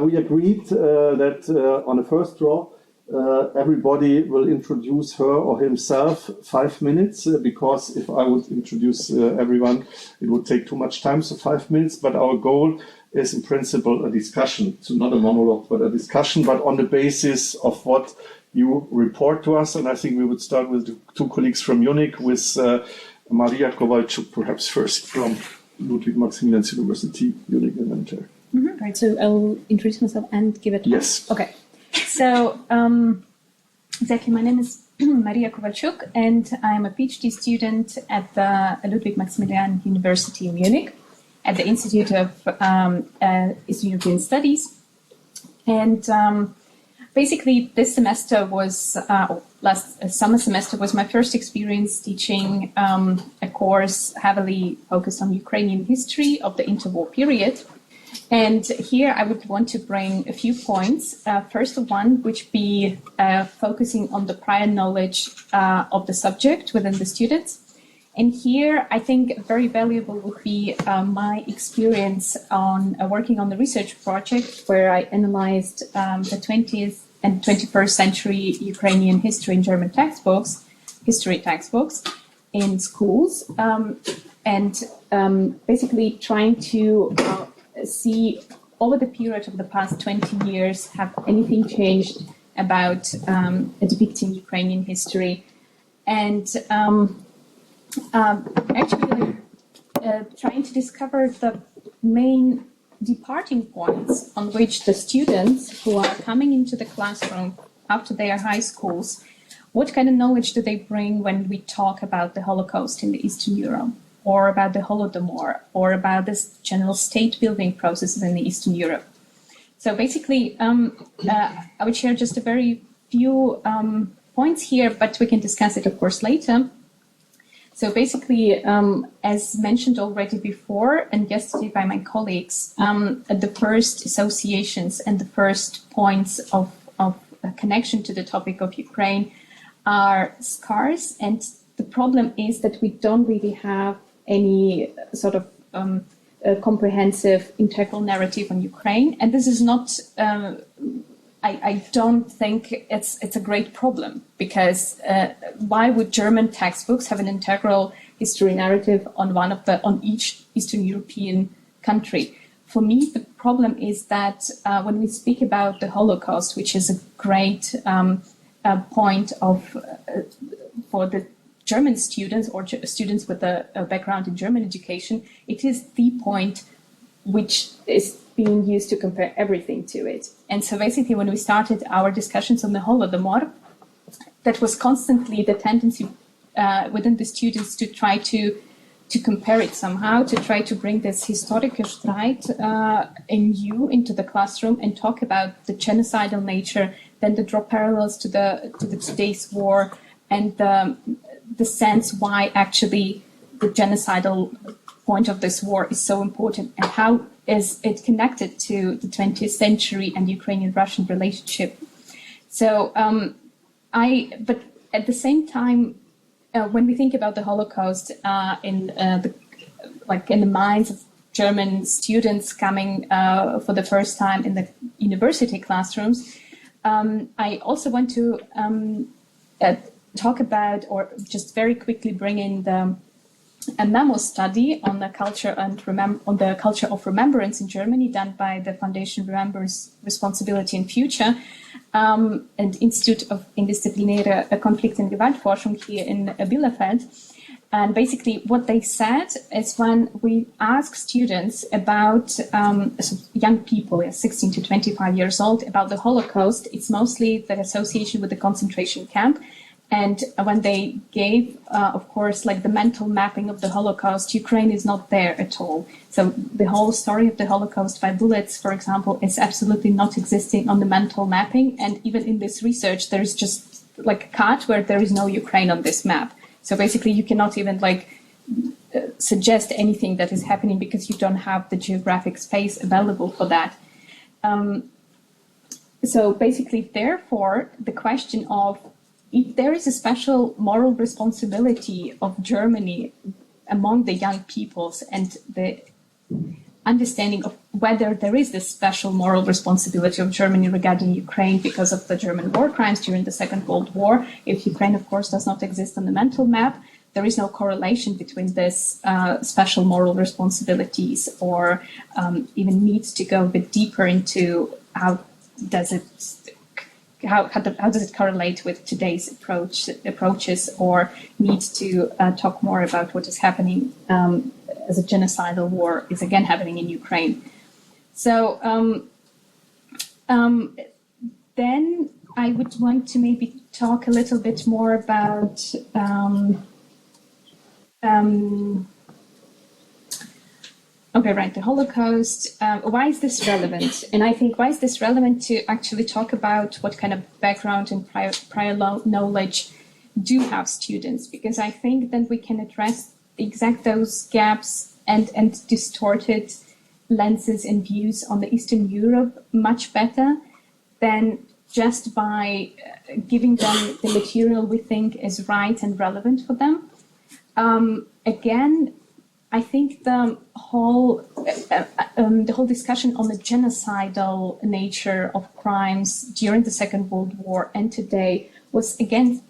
we agreed that on the first draw, everybody will introduce her or himself 5 minutes, because if I would introduce everyone, it would take too much time, so 5 minutes. But our goal is in principle a discussion, so not a monologue, but a discussion, but on the basis of what you report to us. And I think we would start with the two colleagues from Munich, with Mariia Kovalchuk, perhaps first, from Ludwig Maximilian University, Munich elementary. Right, so I'll introduce myself and give it. Yes. Okay. So, exactly, my name is Mariia Kovalchuk, and I'm a PhD student at the Ludwig Maximilian University in Munich, at the Institute of Eastern European Studies. And basically, this semester was, last summer semester was my first experience teaching a course heavily focused on Ukrainian history of the interwar period. And here I would want to bring a few points. First one, which be focusing on the prior knowledge of the subject within the students. And here I think very valuable would be my experience on working on the research project where I analyzed the 20th and 21st century Ukrainian history in German textbooks, history textbooks in schools, and basically trying to see over the period of the past 20 years, have anything changed about depicting Ukrainian history. And actually trying to discover the main departing points on which the students who are coming into the classroom after their high schools, what kind of knowledge do they bring when we talk about the Holocaust in the Eastern Europe, or about the Holodomor, or about this general state-building processes in the Eastern Europe. So basically, I would share just a very few points here, but we can discuss it, of course, later. So basically, as mentioned already before and yesterday by my colleagues, the first associations and the first points of connection to the topic of Ukraine are scarce, and the problem is that we don't really have any sort of comprehensive integral narrative on Ukraine, and this is not. I don't think it's a great problem, because why would German textbooks have an integral history narrative on each Eastern European country? For me, the problem is that when we speak about the Holocaust, which is a great point for the German students or students with a background in German education, it is the point which is being used to compare everything to it. And so basically, when we started our discussions on the Holodomor, that was constantly the tendency within the students to try to compare it somehow, to try to bring this historical streit into the classroom and talk about the genocidal nature, then to draw parallels to the today's war, and the sense why actually the genocidal point of this war is so important, and how is it connected to the 20th century and Ukrainian-Russian relationship. So, but at the same time, when we think about the Holocaust in the minds of German students coming for the first time in the university classrooms, I also want to talk about, or just very quickly bring in a memo study on the culture of remembrance in Germany, done by the Foundation Remembers Responsibility and Future and Institute of Interdisziplinäre Konflikt- und Gewaltforschung here in Bielefeld. And basically what they said is, when we ask students about young people, 16 to 25 years old, about the Holocaust, it's mostly the association with the concentration camp. And when they gave, of course, like the mental mapping of the Holocaust, Ukraine is not there at all. So the whole story of the Holocaust by bullets, for example, is absolutely not existing on the mental mapping. And even in this research, there is just like a cut where there is no Ukraine on this map. So basically, you cannot even suggest anything that is happening, because you don't have the geographic space available for that. So basically, therefore, the question of if there is a special moral responsibility of Germany among the young peoples, and understanding of whether there is this special moral responsibility of Germany regarding Ukraine because of the German war crimes during the Second World War. If Ukraine, of course, does not exist on the mental map, there is no correlation between this special moral responsibilities, or even needs to go a bit deeper into how does it correlate with today's approaches, or needs to talk more about what is happening as a genocidal war is again happening in Ukraine. So then I would want to maybe talk a little bit more about the Holocaust. Why is this relevant? And I think why is this relevant to actually talk about what kind of background and prior knowledge do have students? Because I think that we can address exact those gaps and distorted lenses and views on the Eastern Europe much better than just by giving them the material we think is right and relevant for them. Again, I think the whole discussion on the genocidal nature of crimes during the Second World War and today was again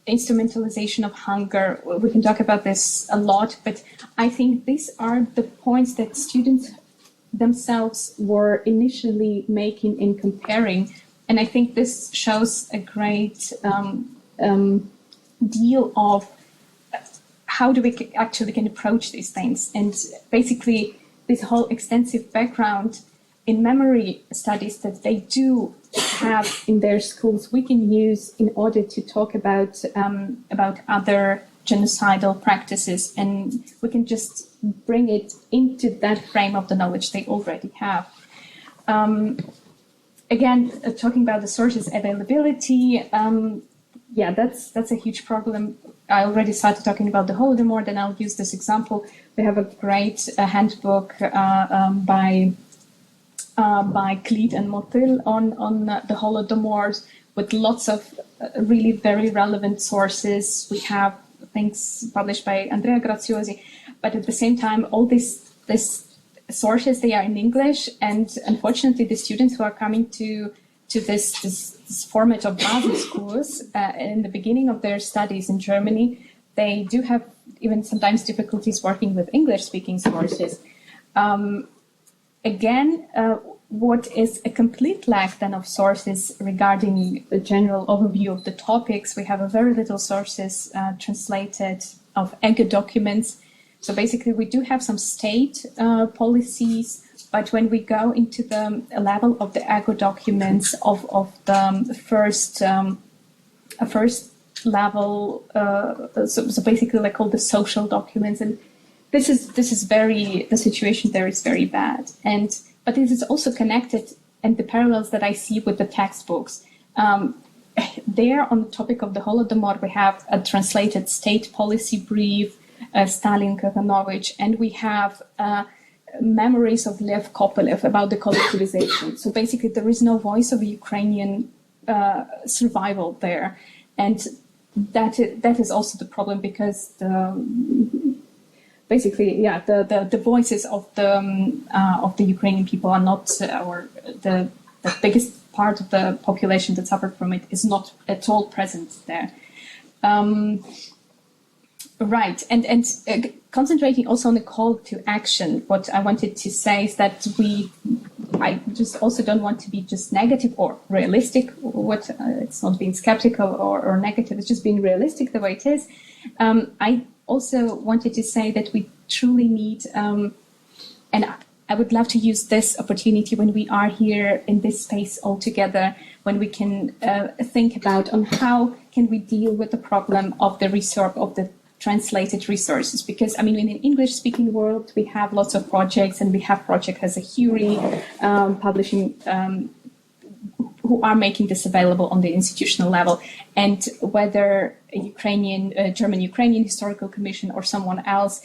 instrumentalization of hunger. We can talk about this a lot, but I think these are the points that students themselves were initially making in comparing, and I think this shows a great deal of how do we actually can approach these things. And basically this whole extensive background in memory studies that they do have in their schools, we can use in order to talk about other genocidal practices, and we can just bring it into that frame of the knowledge they already have. Again, talking about the sources availability, that's a huge problem. I already started talking about the Holodomor, then I'll use this example. We have a great handbook by Kleed and Motyl on the Holodomor, with lots of really very relevant sources. We have things published by Andrea Graziosi, but at the same time, all these sources, they are in English, and unfortunately, the students who are coming to this format of Basis schools in the beginning of their studies in Germany, they do have even sometimes difficulties working with English-speaking sources. What is a complete lack then of sources regarding the general overview of the topics? We have a very little sources translated of EGO documents. So basically we do have some state policies, but when we go into the level of the EGO documents of the first level, so basically like all the social documents, and this is very, the situation there is very bad. But this is also connected, and the parallels that I see with the textbooks. There on the topic of the Holodomor, we have a translated state policy brief, Stalin Kaganovich, and we have memories of Lev Kopelev about the collectivization. So basically there is no voice of Ukrainian survival there. And that is also the problem, because the voices of the Ukrainian people are not, or the biggest part of the population that suffered from it is not at all present there. Right, and concentrating also on the call to action, what I wanted to say is that I just also don't want to be just negative or realistic. It's not being skeptical or negative, it's just being realistic the way it is. I also wanted to say that we truly need, and I would love to use this opportunity when we are here in this space all together, when we can think about on how can we deal with the problem of the translated resources. Because I mean, in an English-speaking world, we have lots of projects, and we have projects as a Curie publishing, who are making this available on the institutional level. And whether German-Ukrainian Historical Commission or someone else,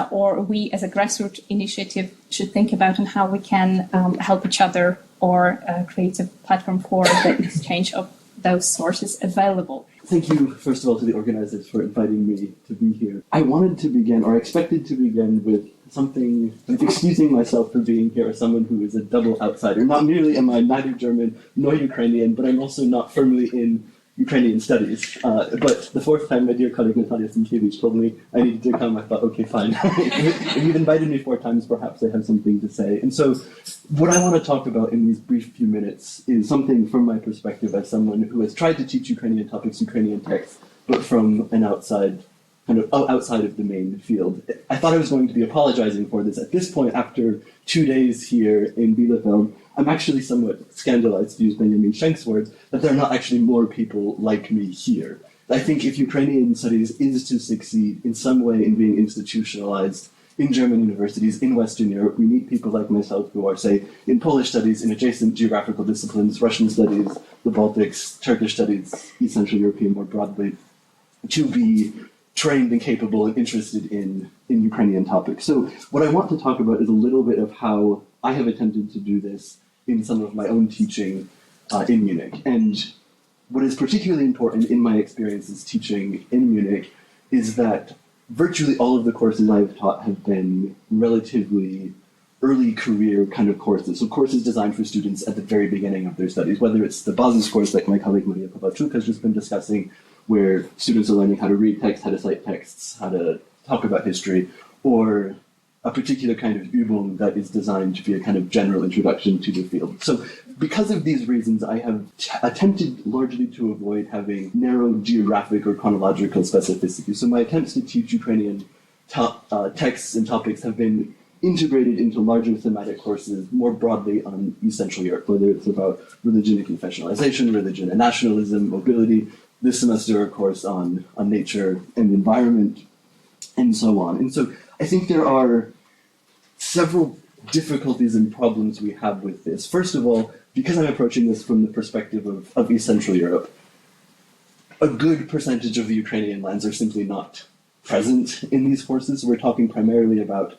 or we as a grassroots initiative should think about on how we can help each other or create a platform for the exchange of those sources available. Thank you, first of all, to the organizers for inviting me to be here. I wanted to begin, or expected to begin, with something, excusing myself for being here as someone who is a double outsider. Not merely am I neither German nor Ukrainian, but I'm also not firmly in Ukrainian studies. But the fourth time my dear colleague Natalia Sienkiewicz told me I needed to come, I thought, okay, fine. If you've invited me 4 times, perhaps I have something to say. And so what I want to talk about in these brief few minutes is something from my perspective as someone who has tried to teach Ukrainian topics, Ukrainian texts, but from an outside of the main field. I thought I was going to be apologizing for this. At this point, after 2 days here in Bielefeld, I'm actually somewhat scandalized, to use Benjamin Schenk's words, that there are not actually more people like me here. I think if Ukrainian studies is to succeed in some way in being institutionalized in German universities, in Western Europe, we need people like myself who are, say, in Polish studies, in adjacent geographical disciplines, Russian studies, the Baltics, Turkish studies, East Central European more broadly, to be trained and capable and interested in Ukrainian topics. So what I want to talk about is a little bit of how I have attempted to do this in some of my own teaching in Munich. And what is particularly important in my experiences teaching in Munich is that virtually all of the courses I've taught have been relatively early career kind of courses. So courses designed for students at the very beginning of their studies, whether it's the basis course like my colleague Mariia Kovalchuk has just been discussing, where students are learning how to read text, how to cite texts, how to talk about history, or a particular kind of Übung that is designed to be a kind of general introduction to the field. So because of these reasons, I have attempted largely to avoid having narrow geographic or chronological specificity. So my attempts to teach Ukrainian texts and topics have been integrated into larger thematic courses more broadly on East Central Europe, whether it's about religion and confessionalization, religion and nationalism, mobility, this semester a course on nature and environment, and so on. And so I think there are several difficulties and problems we have with this. First of all, because I'm approaching this from the perspective of East Central Europe, a good percentage of the Ukrainian lands are simply not present in these courses. We're talking primarily about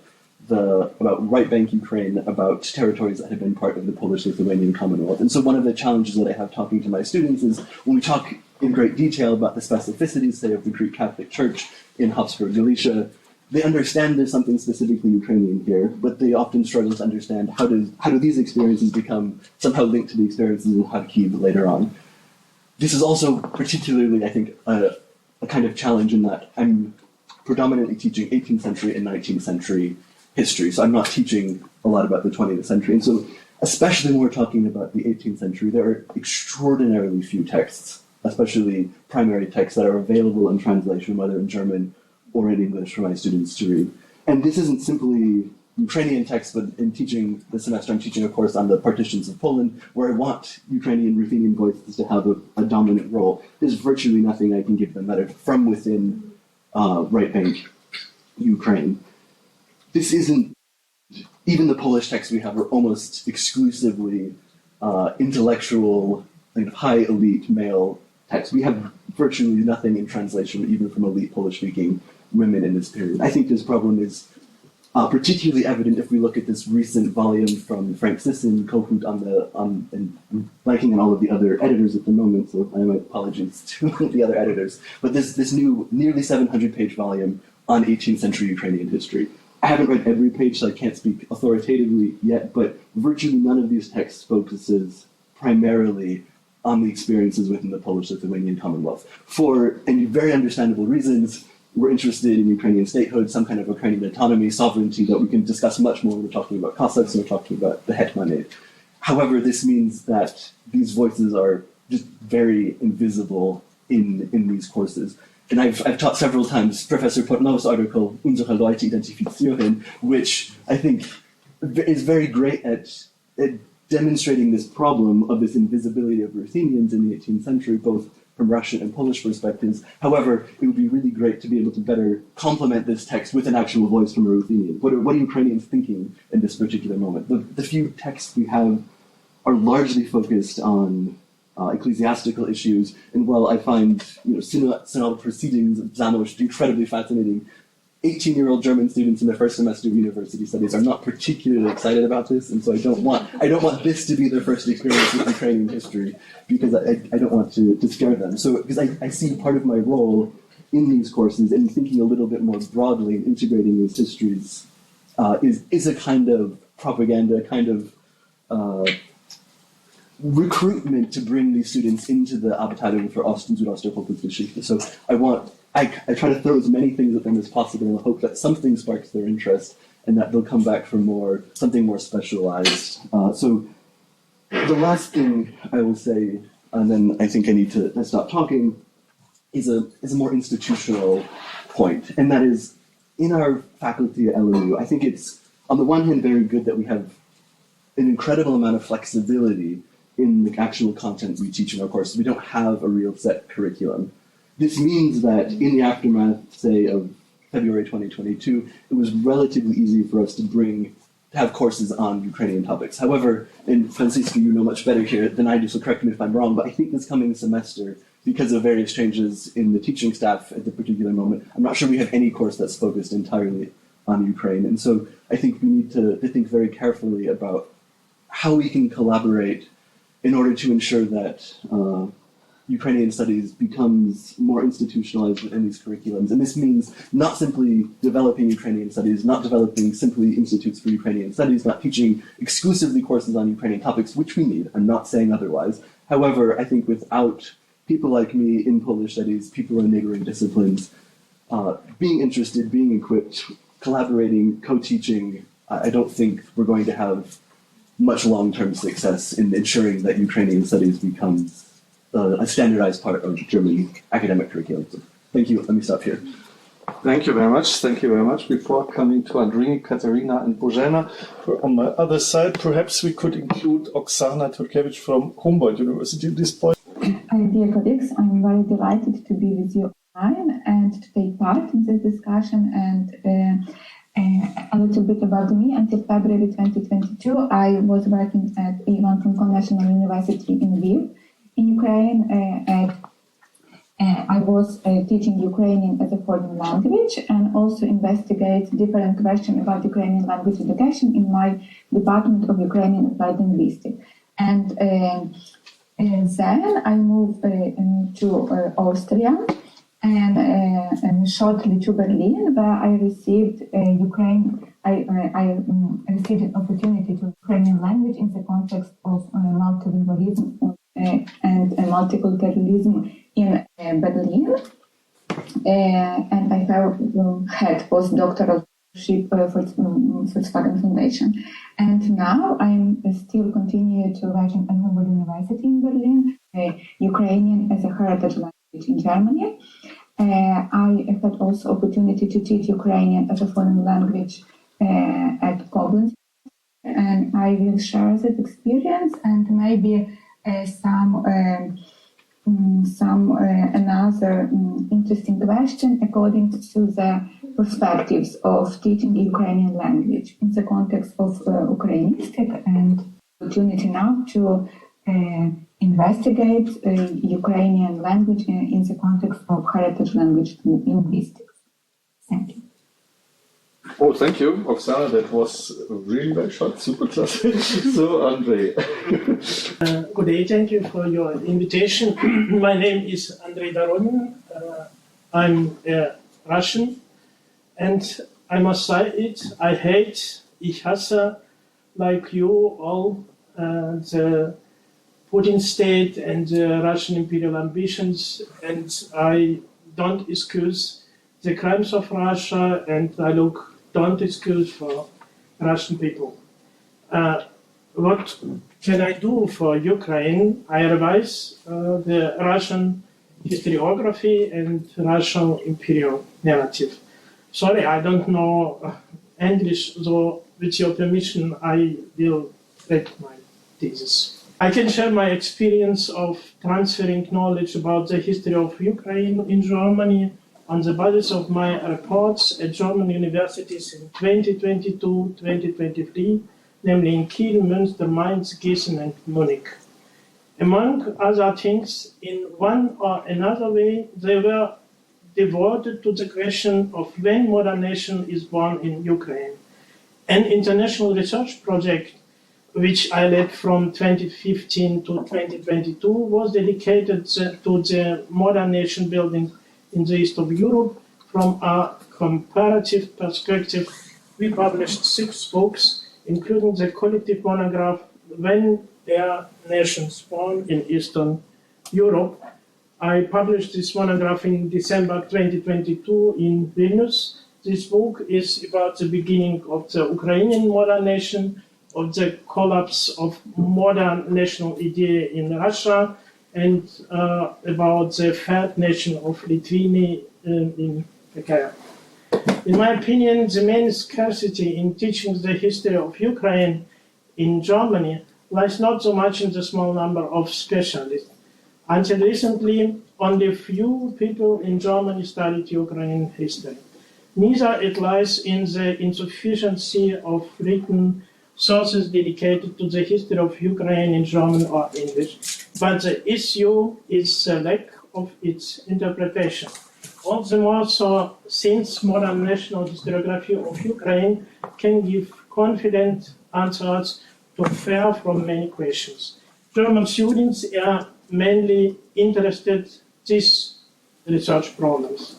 right bank Ukraine, about territories that have been part of the Polish-Lithuanian Commonwealth. And so one of the challenges that I have talking to my students is when we talk in great detail about the specificities, say, of the Greek Catholic Church in Habsburg Galicia, they understand there's something specifically Ukrainian here, but they often struggle to understand how do these experiences become somehow linked to the experiences of Kharkiv later on. This is also particularly, I think, a kind of challenge in that I'm predominantly teaching 18th century and 19th century history, so I'm not teaching a lot about the 20th century. And so, especially when we're talking about the 18th century, there are extraordinarily few texts, especially primary texts, that are available in translation, whether in German or in English, for my students to read. And this isn't simply Ukrainian text, but in teaching this semester, I'm teaching a course on the partitions of Poland, where I want Ukrainian Ruthenian voices to have a dominant role. There's virtually nothing I can give them that are from within right bank Ukraine. This isn't, even the Polish texts we have are almost exclusively intellectual, kind of high elite male texts. We have virtually nothing in translation, even from elite Polish-speaking women in this period. I think this problem is particularly evident if we look at this recent volume from Frank Sisson, Kohut, and I'm blanking on all of the other editors at the moment, so my apologies to the other editors. But this new, nearly 700-page volume on 18th century Ukrainian history. I haven't read every page, so I can't speak authoritatively yet, but virtually none of these texts focuses primarily on the experiences within the Polish-Lithuanian Commonwealth. For any very understandable reasons, we're interested in Ukrainian statehood, some kind of Ukrainian autonomy, sovereignty that we can discuss much more when we're talking about Cossacks and we're talking about the Hetmanate. However, this means that these voices are just very invisible in these courses. And I've taught several times Professor Portnow's article, Unsere Leute identifizieren, which I think is very great at demonstrating this problem of this invisibility of Ruthenians in the 18th century, both from Russian and Polish perspectives. However, it would be really great to be able to better complement this text with an actual voice from a Ruthenian. What are Ukrainians thinking in this particular moment? The few texts we have are largely focused on ecclesiastical issues, and while I find synodal proceedings of Zamość incredibly fascinating, 18-year-old German students in their first semester of university studies are not particularly excited about this, and so I don't want this to be their first experience with Ukrainian history, because I don't want to scare them. So, because I see part of my role in these courses in thinking a little bit more broadly and integrating these histories is a kind of propaganda, kind of recruitment to bring these students into the Abteilung für Ost- und Südosteuropa-Geschichte. So I try to throw as many things at them as possible in the hope that something sparks their interest and that they'll come back for something more specialized. So the last thing I will say, and then I think I need to stop talking, is a more institutional point, and that is, in our faculty at LMU, I think it's, on the one hand, very good that we have an incredible amount of flexibility in the actual content we teach in our courses. We don't have a real set curriculum. This means that in the aftermath, say, of February 2022, it was relatively easy for us to have courses on Ukrainian topics. However, and Francisco, you know much better here than I do, so correct me if I'm wrong, but I think this coming semester, because of various changes in the teaching staff at the particular moment, I'm not sure we have any course that's focused entirely on Ukraine. And so I think we need to think very carefully about how we can collaborate in order to ensure that Ukrainian studies becomes more institutionalized within these curriculums. And this means not simply developing Ukrainian studies, not developing simply institutes for Ukrainian studies, not teaching exclusively courses on Ukrainian topics, which we need. I'm not saying otherwise. However, I think without people like me in Polish studies, people in neighboring disciplines, being interested, being equipped, collaborating, co-teaching, I don't think we're going to have much long-term success in ensuring that Ukrainian studies becomes a standardized part of German academic curriculum. Thank you. Let me stop here. Thank you very much. Thank you very much. Before coming to Andrej, Kateryna, and Bozhena, on my other side, perhaps we could include Oksana Turkevych from Humboldt University at this point. Dear colleagues, I'm very delighted to be with you online and to take part in this discussion. And a little bit about me. Until February 2022, I was working at Ivan Franko National University in Lviv, in Ukraine. I was teaching Ukrainian as a foreign language and also investigate different questions about Ukrainian language education in my Department of Ukrainian Applied Linguistics. And then I moved to Austria and shortly to Berlin, where I received I received an opportunity to Ukrainian language in the context of multilingualism and multiculturalism in Berlin. And I have had postdoctoral fellowship for Volkswagen Foundation. And now I'm still continue to work at Humboldt University in Berlin, Ukrainian as a heritage language in Germany. I had also opportunity to teach Ukrainian as a foreign language at Koblenz, and I will share that experience and maybe some another interesting question according to the perspectives of teaching Ukrainian language in the context of Ukrainistic, and opportunity now to investigate Ukrainian language in the context of heritage language linguistics. Thank you. Oh, thank you, Oksana. That was really very short, super class. So, Andrej. Good day, thank you for your invitation. My name is Andrej Doronin. I'm Russian, and I must say it, I hate, ich hasse, like you all, the Putin state and the Russian imperial ambitions, and I don't excuse the crimes of Russia, and I don't excuse for Russian people. What can I do for Ukraine? I revise the Russian historiography and Russian imperial narrative. Sorry, I don't know English, so with your permission, I will read my thesis. I can share my experience of transferring knowledge about the history of Ukraine in Germany on the basis of my reports at German universities in 2022-2023, namely in Kiel, Münster, Mainz, Gießen, and Munich. Among other things, in one or another way, they were devoted to the question of when modern nation is born in Ukraine. An international research project, which I led from 2015 to 2022, was dedicated to the modern nation building in the east of Europe. From a comparative perspective, we published 6 books, including the collective monograph, When There Nations Born in Eastern Europe. I published this monograph in December 2022 in Vilnius. This book is about the beginning of the Ukrainian modern nation, of the collapse of modern national idea in Russia, and about the failed nation of Lithuania in Kyra. In my opinion, the main scarcity in teaching the history of Ukraine in Germany lies not so much in the small number of specialists. Until recently, only few people in Germany studied Ukrainian history. Neither it lies in the insufficiency of written sources dedicated to the history of Ukraine in German or English, but the issue is the lack of its interpretation. All the more so since modern national historiography of Ukraine can give confident answers to far from many questions. German students are mainly interested in these research problems.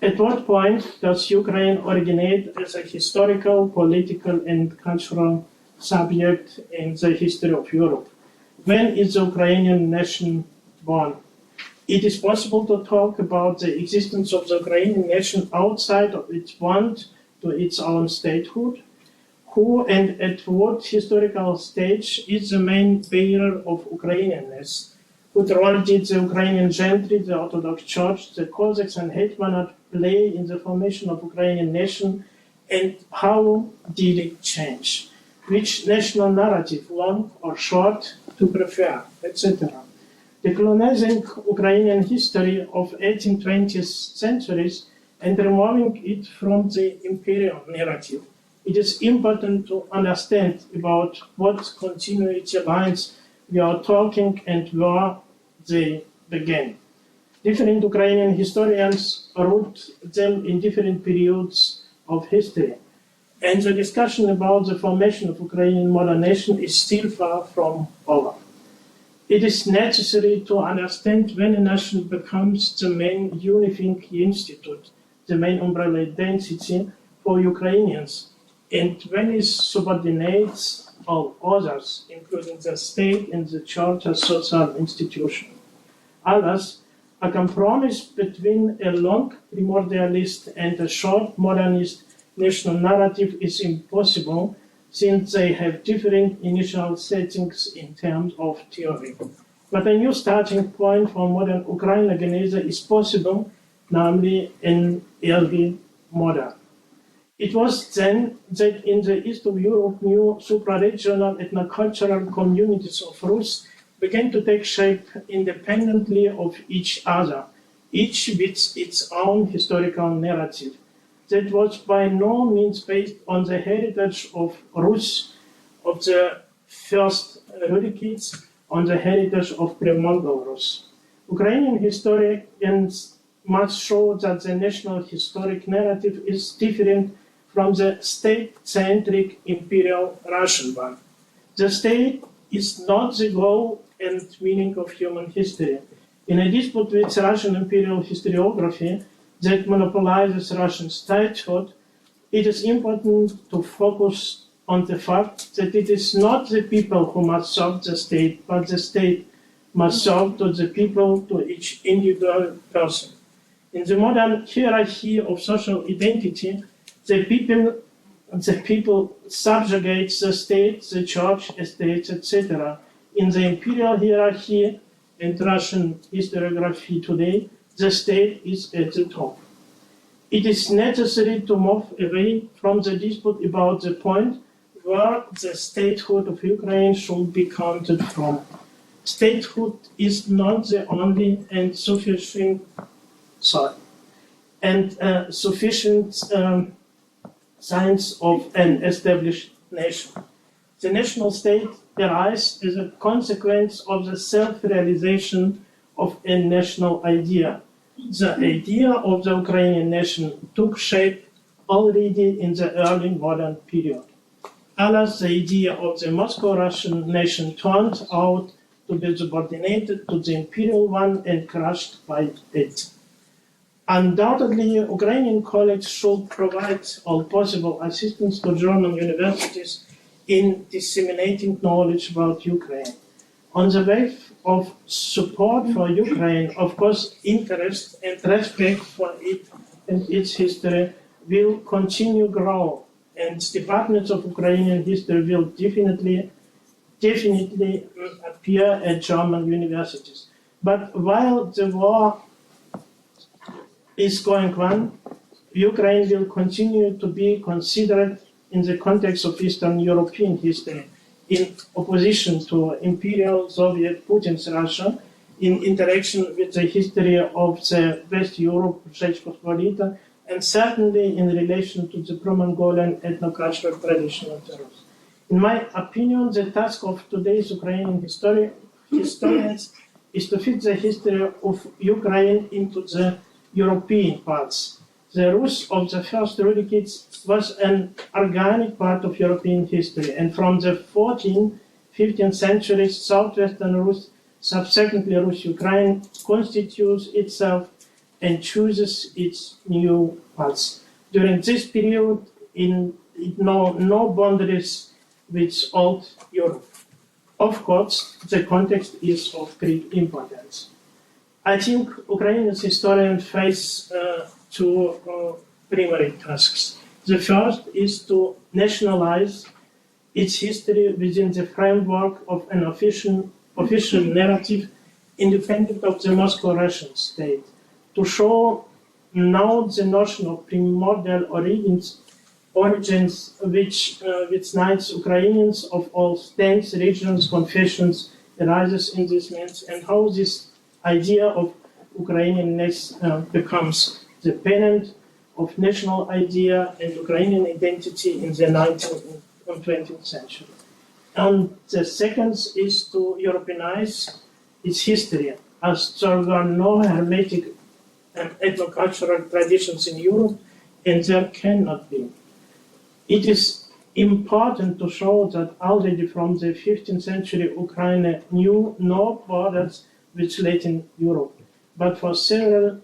At what point does Ukraine originate as a historical, political, and cultural subject in the history of Europe? When is the Ukrainian nation born? It is possible to talk about the existence of the Ukrainian nation outside of its bond to its own statehood. Who and at what historical stage is the main bearer of Ukrainianness? What role did the Ukrainian gentry, the Orthodox Church, the Cossacks and Hetmanat play in the formation of Ukrainian nation, and how did it change? Which national narrative, long or short, to prefer, etc. Decolonizing Ukrainian history of 18th, 20th centuries and removing it from the imperial narrative, it is important to understand about what continuity lines we are talking and where they began. Different Ukrainian historians root them in different periods of history, and the discussion about the formation of Ukrainian modern nation is still far from over. It is necessary to understand when a nation becomes the main unifying institute, the main umbrella identity for Ukrainians, and when it subordinates all others, including the state and the church as social institution. Alas, a compromise between a long primordialist and a short modernist national narrative is impossible, since they have differing initial settings in terms of theory. But a new starting point for modern Ukraine organizer is possible, namely an early modern. It was then that in the east of Europe, new supra-regional ethnocultural communities of Rus began to take shape independently of each other, each with its own historical narrative. That was by no means based on the heritage of Rus, of the first Rurikids, on the heritage of pre-Mongol Rus. Ukrainian historians must show that the national historic narrative is different from the state-centric imperial Russian one. The state is not the goal and meaning of human history. In a dispute with Russian imperial historiography that monopolizes Russian statehood, it is important to focus on the fact that it is not the people who must serve the state, but the state must serve to the people, to each individual person. In the modern hierarchy of social identity, the people subjugate the state, the church, estates, etc. In the imperial hierarchy and Russian historiography today, the state is at the top. It is necessary to move away from the dispute about the point where the statehood of Ukraine should be counted from. Statehood is not the only and sufficient signs of an established nation. The national state arises as a consequence of the self-realization of a national idea. the idea of the Ukrainian nation took shape already in the early modern period. Alas, the idea of the Moscow-Russian nation turned out to be subordinated to the imperial one and crushed by it. Undoubtedly, Ukrainian colleagues should provide all possible assistance to German universities in disseminating knowledge about Ukraine. On the wave of support for Ukraine, of course, interest and respect for it and its history will continue to grow, and departments of Ukrainian history will definitely appear at German universities. But while the war is going on, Ukraine will continue to be considered in the context of Eastern European history, in opposition to Imperial Soviet Putin's Russia, in interaction with the history of the West Europe, Rzeczpospolita, and certainly in relation to the pro-Mongolian ethno-cultural tradition of the Rus. In my opinion, the task of today's Ukrainian historians is to fit the history of Ukraine into the European parts. The Rus of the first decades was an organic part of European history, and from the 14th, 15th centuries, southwestern Rus, subsequently Rus Ukraine, constitutes itself and chooses its new paths. During this period, it no boundaries with old Europe. Of course, the context is of great importance. I think Ukrainian historians face two primary tasks. The first is to nationalize its history within the framework of an official narrative independent of the Moscow-Russian state, to show now the notion of primordial origins which unites Ukrainians of all stands, regions, confessions arises in this lands, and how this idea of Ukrainianness becomes the parent of national idea and Ukrainian identity in the 19th and 20th century. And the second is to Europeanize its history, as there were no hermetic and ethno-cultural traditions in Europe, and there cannot be. It is important to show that already from the 15th century Ukraine knew no borders with Latin Europe, but for several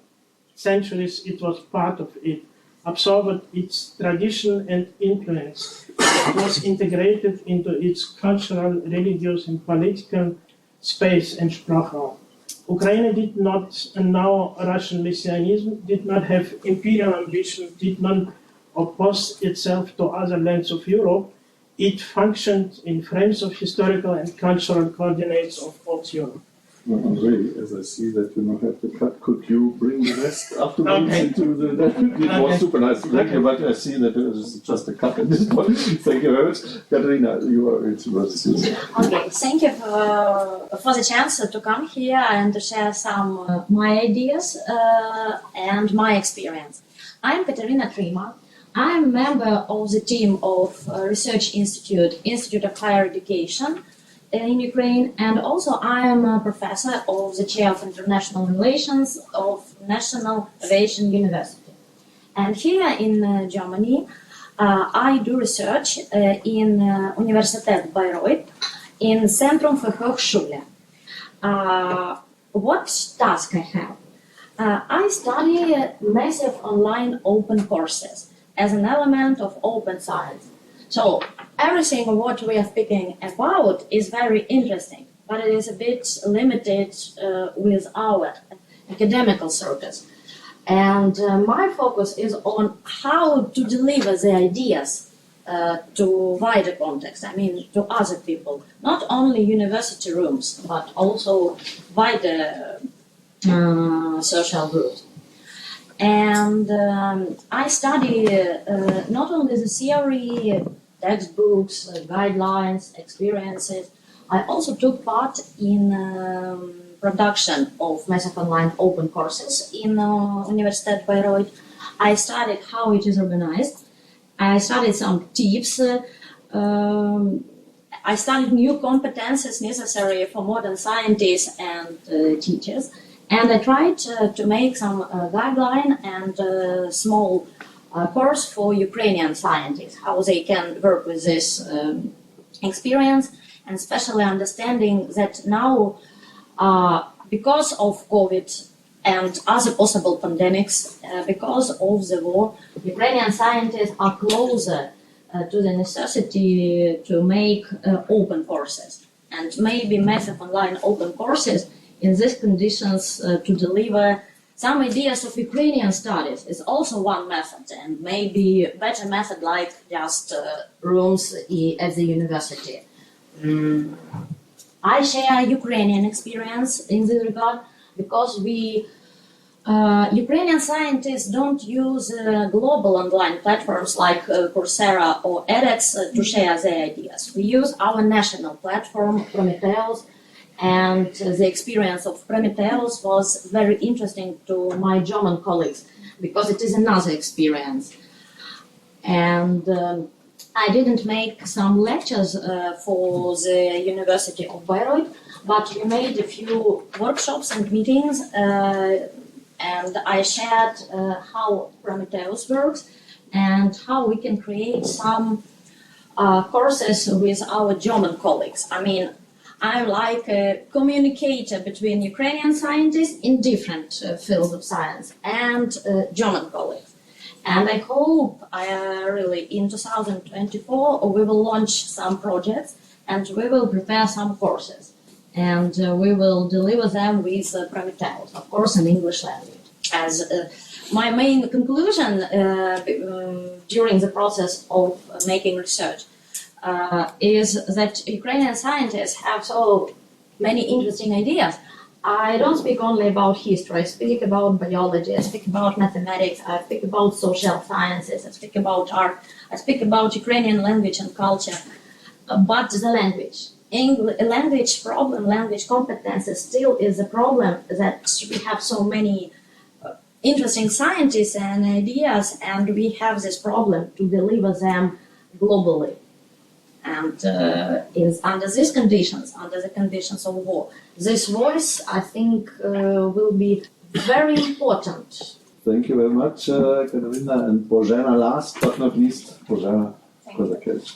centuries it was part of it, absorbed its tradition and influence. It was integrated into its cultural, religious, and political space and Sprachraum. Ukraine did not know Russian messianism, did not have imperial ambition, did not oppose itself to other lands of Europe. It functioned in frames of historical and cultural coordinates of both Europe. Well, Andrej, as I see that you not have to cut, could you bring the rest afterwards into the... It was super nice, thank you, but I see that there is just a cut at this point. Thank you very much. Kateryna, it's Okay, thank you for the chance to come here and to share some my ideas and my experience. I'm Kateryna Tryma. I'm a member of the team of Research Institute of Higher Education in Ukraine, and also I am a professor of the Chair of International Relations of National Aviation University. And here in Germany, I do research in Universität Bayreuth in Zentrum für Hochschule. What task I have? I study massive online open courses as an element of open science. So everything what we are speaking about is very interesting, but it is a bit limited with our academical circles. And my focus is on how to deliver the ideas to wider context, I mean to other people, not only university rooms, but also wider social groups. And I study not only the theory, textbooks, guidelines, experiences. I also took part in production of massive online open courses in Universität Bayreuth. I studied how it is organized. I studied some tips. I studied new competences necessary for modern scientists and teachers. And I tried to make some guideline and small course for Ukrainian scientists, how they can work with this experience, and especially understanding that now, because of COVID and other possible pandemics, because of the war, Ukrainian scientists are closer to the necessity to make open courses, and maybe massive online open courses in these conditions to deliver some ideas of Ukrainian studies is also one method, and maybe a better method like just rooms at the university. I share Ukrainian experience in this regard because Ukrainian scientists don't use global online platforms like Coursera or edX to share their ideas. We use our national platform, Prometheus, and the experience of Prometheus was very interesting to my German colleagues because it is another experience. And I didn't make some lectures for the University of Bayreuth, but we made a few workshops and meetings, and I shared how Prometheus works and how we can create some courses with our German colleagues. I mean, I'm like a communicator between Ukrainian scientists in different fields of science and German colleagues. And I hope really in 2024 we will launch some projects and we will prepare some courses. And we will deliver them with Prometheus, of course, in English language. As my main conclusion during the process of making research is that Ukrainian scientists have so many interesting ideas. I don't speak only about history, I speak about biology, I speak about mathematics, I speak about social sciences, I speak about art, I speak about Ukrainian language and culture, but the language. Language problem, language competences still is a problem that we have so many interesting scientists and ideas, and we have this problem to deliver them globally. And under these conditions, under the conditions of war, this voice, I think, will be very important. Thank you very much, Kateryna, and Bozhena. Last but not least, Bozhena Kozakevych.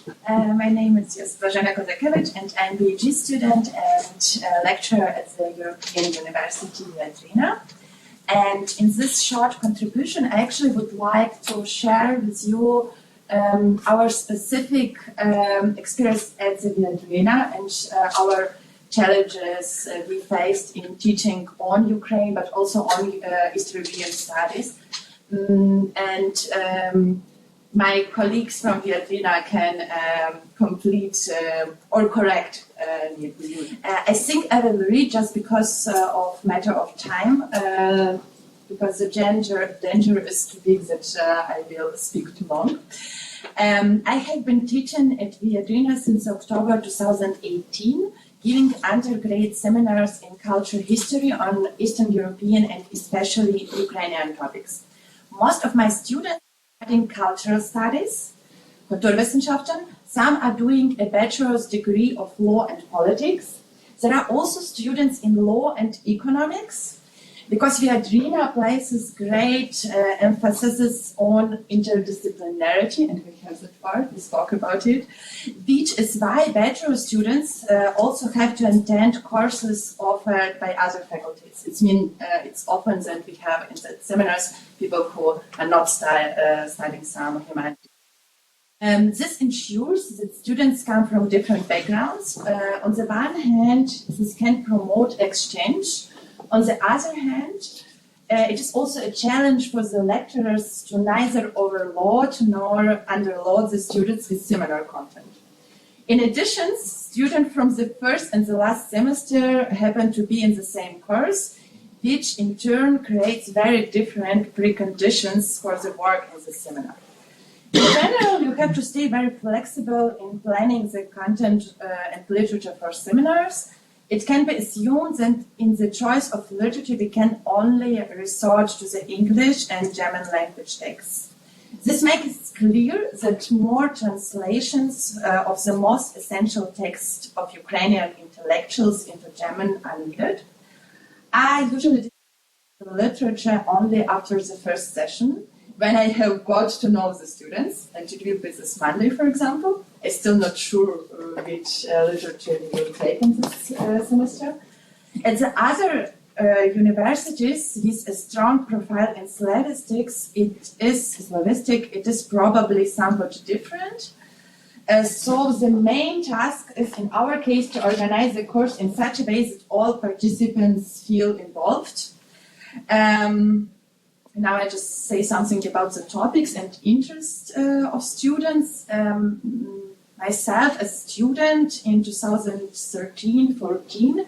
My name is Bozhena Kozakevych, and I'm a PhD student and lecturer at the European University Yaroslav. And in this short contribution, I actually would like to share with you our specific experience at the Bielefeld and our challenges we faced in teaching on Ukraine, but also on East European studies. My colleagues from Bielefeld can complete or correct me. I think I will read just because of matter of time, because the danger is too big that I will speak too long. I have been teaching at Bielefeld since October 2018, giving undergraduate seminars in cultural history on Eastern European and especially Ukrainian topics. Most of my students are studying cultural studies, Kulturwissenschaften. Some are doing a bachelor's degree of law and politics. There are also students in law and economics, because Viadrina places great emphasis on interdisciplinarity, and we have that part, we spoke about it, which is why bachelor students also have to attend courses offered by other faculties. It's often that we have in the seminars people who are not studying some humanities. This ensures that students come from different backgrounds. On the one hand, this can promote exchange. On the other hand, it is also a challenge for the lecturers to neither overload nor underload the students with similar content. In addition, students from the first and the last semester happen to be in the same course, which in turn creates very different preconditions for the work in the seminar. In general, you have to stay very flexible in planning the content and literature for seminars. It can be assumed that in the choice of literature, we can only resort to the English and German language texts. This makes it clear that more translations of the most essential texts of Ukrainian intellectuals into German are needed. I usually the literature only after the first session, when I have got to know the students, and to do this Monday, for example. I'm still not sure which literature we will take in this semester. At the other universities with a strong profile in Slavistics, it is probably somewhat different. So the main task is, in our case, to organize the course in such a way that all participants feel involved. Now I just say something about the topics and interests of students. Myself, a student in 2013-14,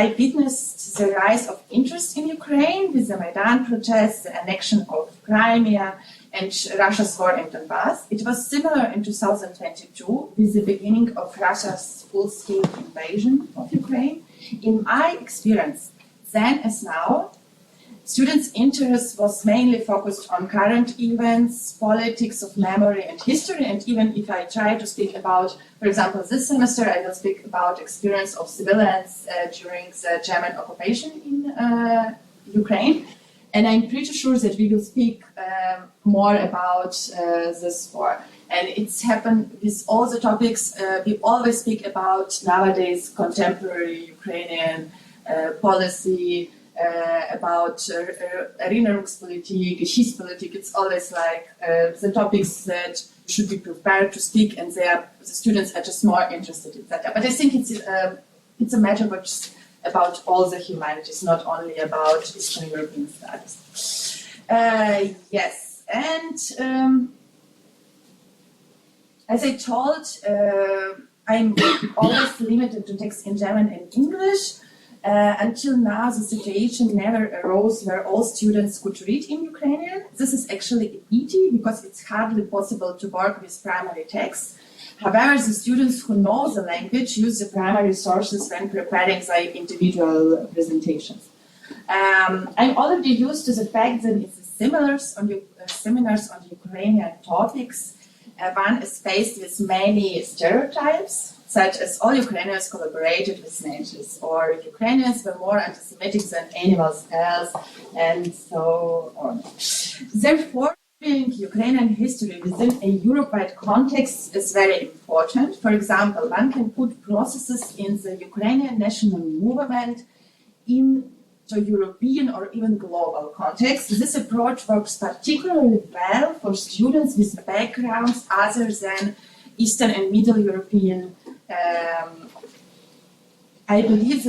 I witnessed the rise of interest in Ukraine with the Maidan protests, the annexion of Crimea, and Russia's war in Donbass. It was similar in 2022 with the beginning of Russia's full-scale invasion of Ukraine. In my experience, then as now, students' interest was mainly focused on current events, politics of memory and history, and even if I try to speak about, for example, this semester, I will speak about experience of civilians during the German occupation in Ukraine. And I'm pretty sure that we will speak more about this war. And it's happened with all the topics. We always speak about nowadays contemporary Ukrainian policy, about Erinnerungspolitik, Geschichtspolitik. It's always like the topics that should be prepared to speak, and the students are just more interested in that. But I think it's a matter which about all the humanities, not only about Eastern European studies. Yes, and as I told, I'm always limited to text in German and English. Until now, the situation never arose where all students could read in Ukrainian. This is actually a pity because it's hardly possible to work with primary texts. However, the students who know the language use the primary sources when preparing their individual presentations. I'm already used to the fact that in the seminars on Ukrainian topics, one is faced with many stereotypes, such as all Ukrainians collaborated with natives, or Ukrainians were more anti-Semitic than anyone else, and so on. Therefore, Ukrainian history within a Europe-wide context is very important. For example, one can put processes in the Ukrainian national movement into European or even global context. This approach works particularly well for students with backgrounds other than Eastern and Middle European. I believe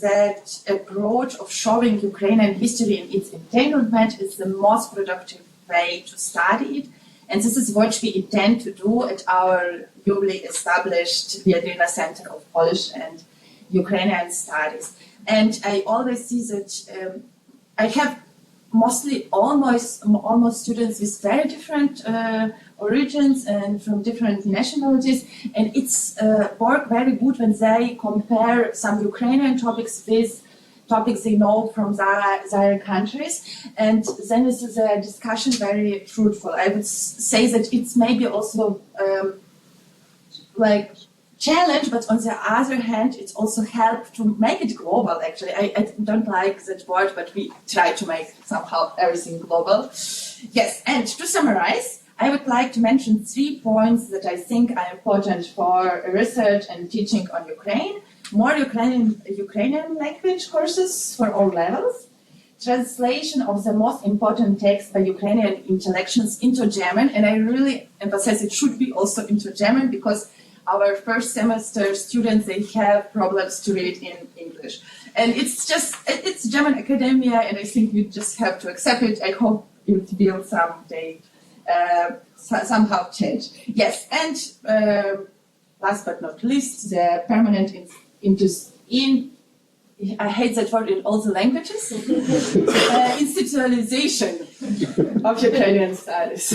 that approach of showing Ukrainian history in its entanglement is the most productive way to study it, and this is what we intend to do at our newly established Viadrina Center of Polish and Ukrainian Studies. And I always see that I have mostly almost students with very different origins and from different nationalities, and it's work very good when they compare some Ukrainian topics with topics they know from their countries, and then is a discussion very fruitful. I would say that it's maybe also like challenge, but on the other hand, it's also help to make it global. Actually, I don't like that word, but we try to make somehow everything global. Yes, and to summarize, I would like to mention 3 points that I think are important for research and teaching on Ukraine. More Ukrainian language courses for all levels, translation of the most important texts by Ukrainian intellectuals into German, and I really emphasize it should be also into German because our first semester students, they have problems to read in English. And it's German academia, and I think we just have to accept it. I hope it will someday somehow change. Yes, and last but not least, the permanent I hate that word in all the languages, institutionalization of Ukrainian studies.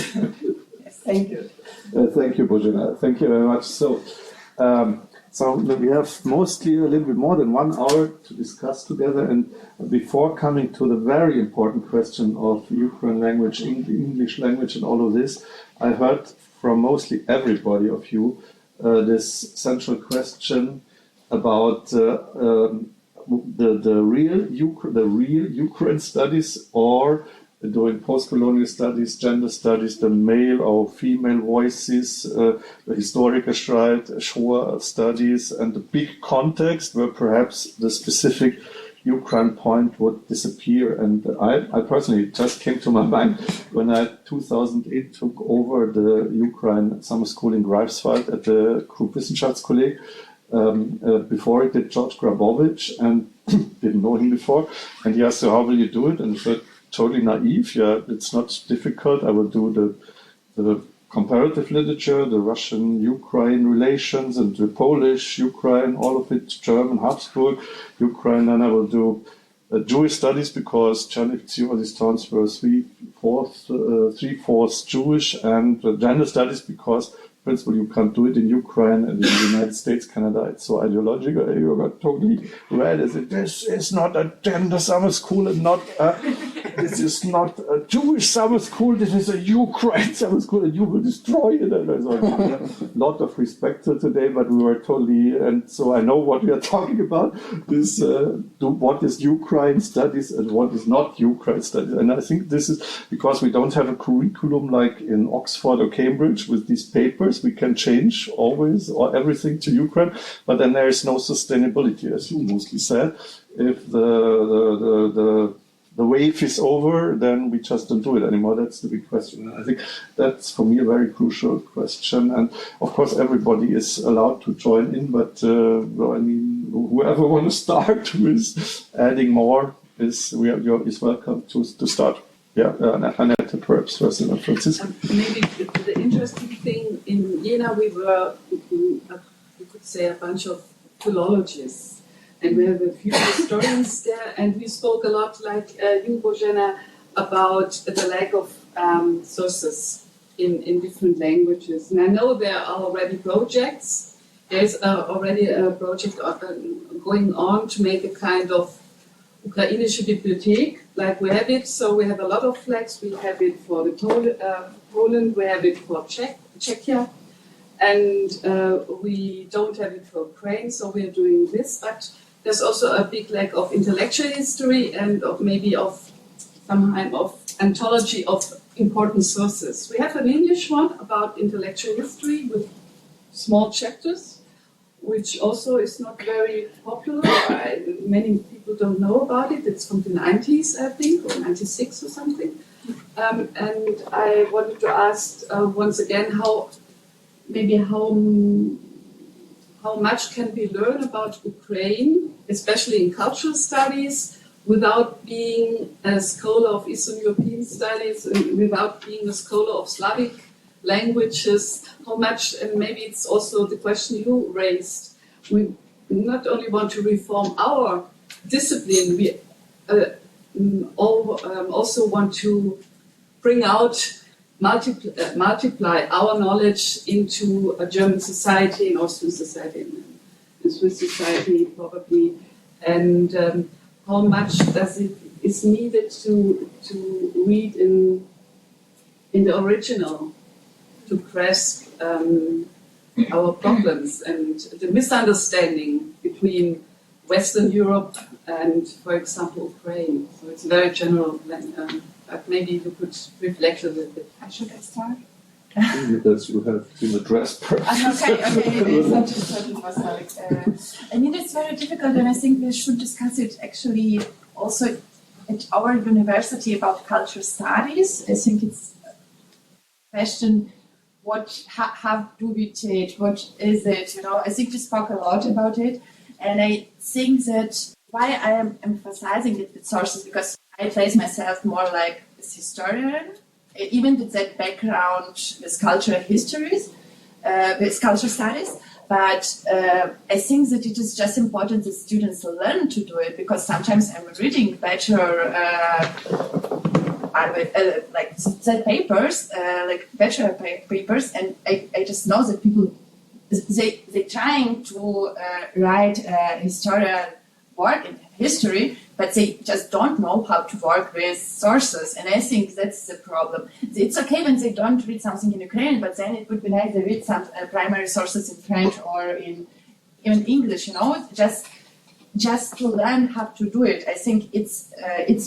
Yes, thank you. Thank you, Bozhena. Thank you very much. So we have mostly a little bit more than 1 hour to discuss together. And before coming to the very important question of Ukrainian language, English language, and all of this, I heard from mostly everybody of you this central question about the real Ukraine studies, or doing post-colonial studies, gender studies, the male or female voices, the Historikerstreit, Shoah studies, and the big context where perhaps the specific Ukraine point would disappear. And I personally just came to my mind when I 2008 took over the Ukraine summer school in Greifswald at the Krupp-Wissenschaftskolleg. Before it did George Grabovich, and didn't know him before, and he asked, so how will you do it? And I said, totally naive, yeah, it's not difficult. I will do the comparative literature, the Russian-Ukraine relations, and the Polish-Ukraine, all of it, German, Habsburg, Ukraine, and I will do Jewish studies, because Chernivtsi, all these towns were three-fourths Jewish, and gender studies, because principle, you can't do it in Ukraine and in the United States, Canada. It's so ideological. You got totally right. This is not a gender summer school, and not this is not a Jewish summer school. This is a Ukraine summer school, and you will destroy it. And I thought, a lot of respect to today, but we were totally. And so I know what we are talking about. This what is Ukraine studies and what is not Ukraine studies. And I think this is because we don't have a curriculum like in Oxford or Cambridge with these papers. We can change always or everything to Ukraine, but then there is no sustainability, as you mostly said. If the wave is over, then we just don't do it anymore. That's the big question. And I think that's for me a very crucial question. And of course, everybody is allowed to join in, but I mean, whoever wants to start with adding more is welcome to start. Yeah, Annette, perhaps first, and Francisco. Maybe the interesting thing in Jena, we were, you could say, a bunch of philologists, and we have a few historians there, and we spoke a lot, like you, Bozhena, about the lack of sources in different languages. And I know there are already projects. There's already a project going on to make a kind of Ukrainische Bibliothek, like we have it. So we have a lot of flags. We have it for the Poland, we have it for Czechia, and we don't have it for Ukraine. So we are doing this. But there's also a big lack of intellectual history and maybe of some kind of anthology of important sources. We have an English one about intellectual history with small chapters, which also is not very popular. Many people don't know about it. It's from the 90s, I think, or 96 or something. And I wanted to ask once again how much can we learn about Ukraine, especially in cultural studies, without being a scholar of Eastern European studies, without being a scholar of Slavic languages, how much, and maybe it's also the question you raised, we not only want to reform our discipline, we also want to bring out, multiply our knowledge into a German society, an Austrian society, and Swiss society probably, and how much is needed to read in the original, to grasp our problems and the misunderstanding between Western Europe and, for example, Ukraine. So it's very general, but maybe you could reflect a little bit. Should I start? Because you have been addressed. Okay. I mean, it's very difficult, and I think we should discuss it actually also at our university about cultural studies. I think it's a question. How do we teach? What is it? I think we spoke a lot about it, and I think that why I am emphasizing it with sources, because I place myself more like a historian, even with that background with cultural histories, with cultural studies. But I think that it is just important that students learn to do it, because sometimes I'm reading better. Like the papers, like bachelor papers, and I just know that people they trying to write historical work in history, but they just don't know how to work with sources, and I think that's the problem. It's okay when they don't read something in Ukrainian, but then it would be nice they read some primary sources in French or in even English. Just just to learn how to do it, I think it's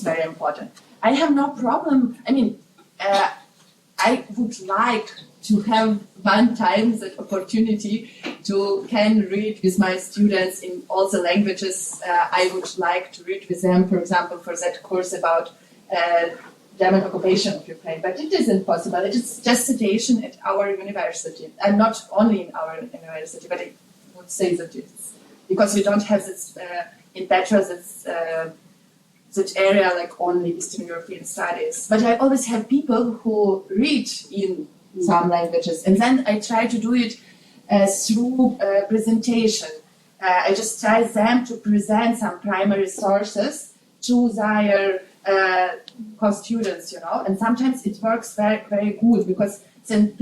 very important. I have no problem. I mean, I would like to have one time that opportunity to can read with my students in all the languages I would like to read with them, for example, for that course about German occupation of Ukraine. But it isn't possible. It is just situation at our university, and not only in our university, but I would say that it's because we don't have this in Petra that area like only Eastern European studies. But I always have people who read in some languages, and then I try to do it through presentation. I just try them to present some primary sources to their co-students, and sometimes it works very, very good because then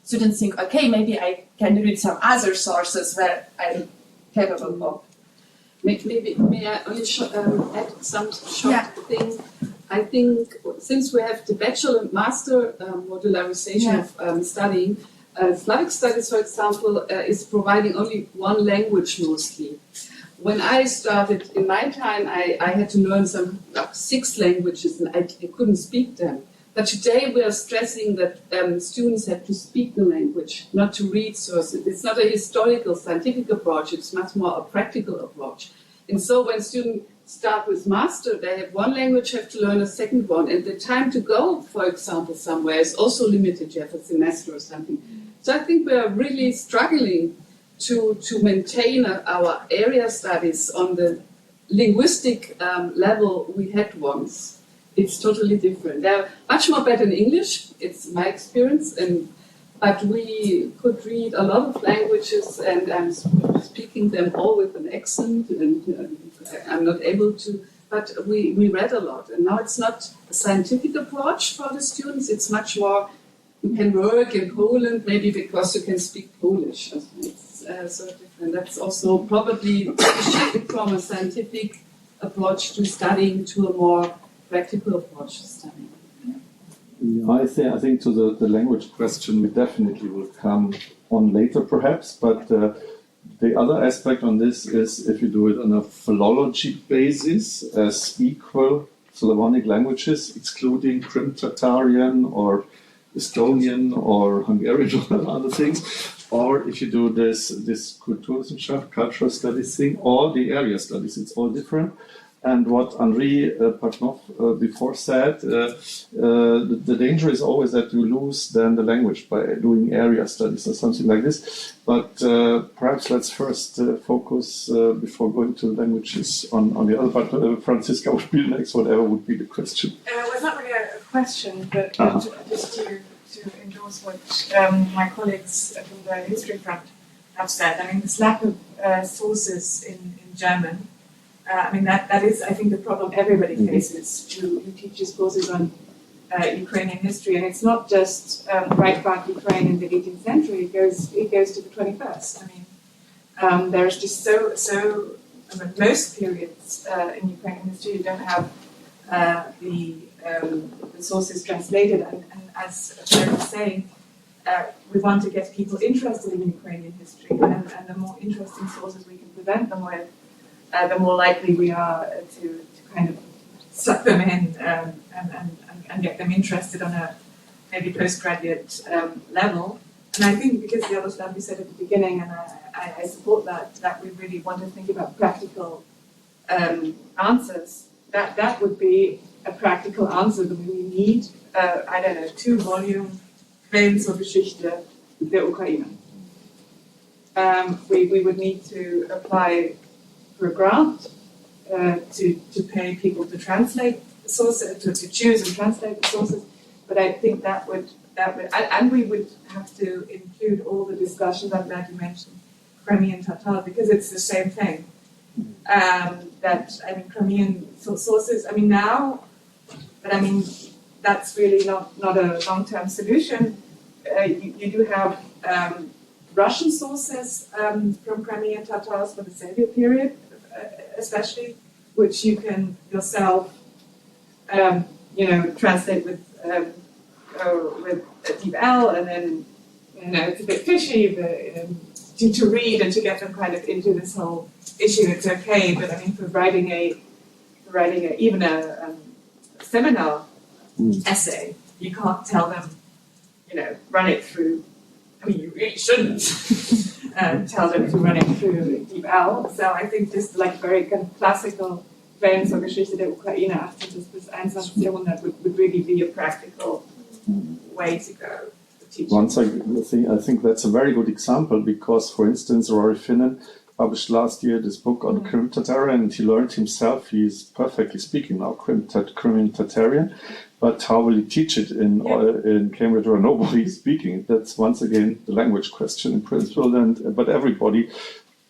students think, okay, maybe I can read some other sources where I'm capable of. Maybe may I only add some short thing? I think since we have the bachelor and master modularization of studying, Slavic studies, for example, is providing only one language mostly. When I started in my time, I had to learn some 6 languages and I couldn't speak them. But today we are stressing that students have to speak the language, not to read sources. It's not a historical, scientific approach, it's much more a practical approach. And so when students start with master, they have one language, have to learn a second one. And the time to go, for example, somewhere is also limited. You have a semester or something. So I think we are really struggling to maintain our area studies on the linguistic level we had once. It's totally different. They're much more better in English, it's my experience, but we could read a lot of languages and I'm speaking them all with an accent and I'm not able to, but we read a lot. And now it's not a scientific approach for the students, it's much more, you can work in Poland maybe because you can speak Polish. It's so different. That's also probably shifting from a scientific approach to studying to a more practical approach to studying. Yeah, I think to the language question we definitely will come on later perhaps, but the other aspect on this is if you do it on a philology basis as equal Slavonic languages, excluding Crim-Tatarian or Estonian or Hungarian or other things, or if you do this Kulturwissenschaft, cultural studies thing, or the area studies, it's all different. And what Andrej Doronin before said, the danger is always that you lose then the language by doing area studies or something like this. But perhaps let's first focus before going to languages on the other part. Franziska would be next, whatever would be the question. Well, it's not really a question, but just to endorse what my colleagues from the history front have said. I mean, this lack of sources in German. That is, I think, the problem everybody faces who teaches courses on Ukrainian history, and it's not just right about Ukraine in the 18th century. It goes to the 21st. There's just most periods in Ukrainian history you don't have the sources translated, and as Kyra was saying, we want to get people interested in Ukrainian history, and the more interesting sources we can present them with, the more likely we are to kind of suck them in and get them interested on a maybe postgraduate level. And I think because Yaroslav, you said at the beginning, and I support that we really want to think about practical answers, that would be a practical answer that we need, 2-volume Quellen zur Geschichte der Ukraine. We would need to apply for a grant to pay people to translate sources, to choose and translate the sources. But I think that would, and we would have to include all the discussions. I'm glad you mentioned Crimean Tatar because it's the same thing. Crimean sources. Now, but that's really not a long-term solution. You do have Russian sources from Crimean Tatars for the Soviet period, especially, which you can yourself, translate with deep L, and then it's a bit fishy, but to read and to get them kind of into this whole issue, it's okay. But I mean, for writing even a seminar essay, you can't tell them, run it through. I mean, you really shouldn't tell them to run it through DeepL. So I think this like very kind of classical Quellengeschichte der Ukraine 18. bis 21. Jahrhundert would really be a practical way to go. Once I think that's a very good example because, for instance, Rory Finnan published last year this book on Crimean Tatarian, and he learned himself, he's perfectly speaking now Crimean Tatarian, but how will he teach it in Cambridge where nobody is speaking? That's once again the language question in principle, but everybody,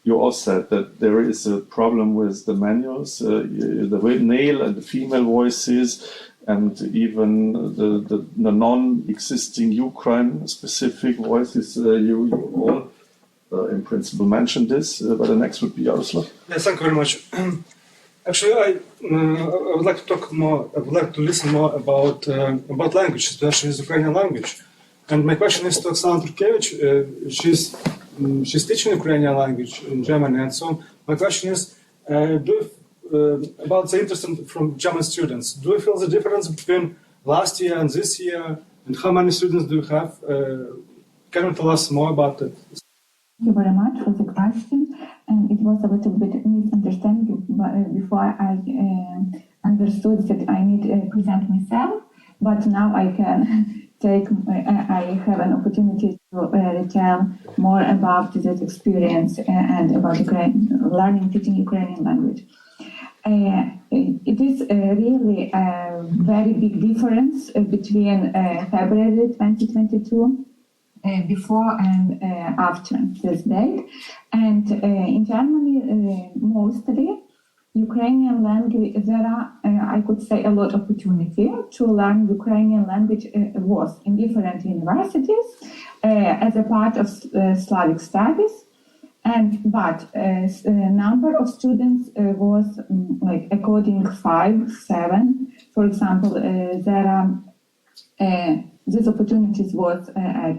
you all said that there is a problem with the manuals, the male and the female voices, and even the non-existing Ukraine-specific voices. You all, in principle, mentioned this, but the next would be Yaroslav. Yes, thank you very much. Actually, I would like to talk more. I would like to listen more about language, especially the Ukrainian language. And my question is to Oksana Turkevych. She's teaching Ukrainian language in Germany, and so my question is, about the interest from German students. Do you feel the difference between last year and this year, and how many students do you have? Can you tell us more about it? Thank you very much for the question. And it was a little bit misunderstanding before I understood that I need to present myself, but now I can I have an opportunity to tell more about this experience and about teaching Ukrainian language. It is really a very big difference between February 2022 before and after this date. And in Germany, mostly Ukrainian language, there are, I could say, a lot of opportunity to learn Ukrainian language was in different universities as a part of Slavic studies. But number of students was like according 5, 7. For example, there are these opportunities was at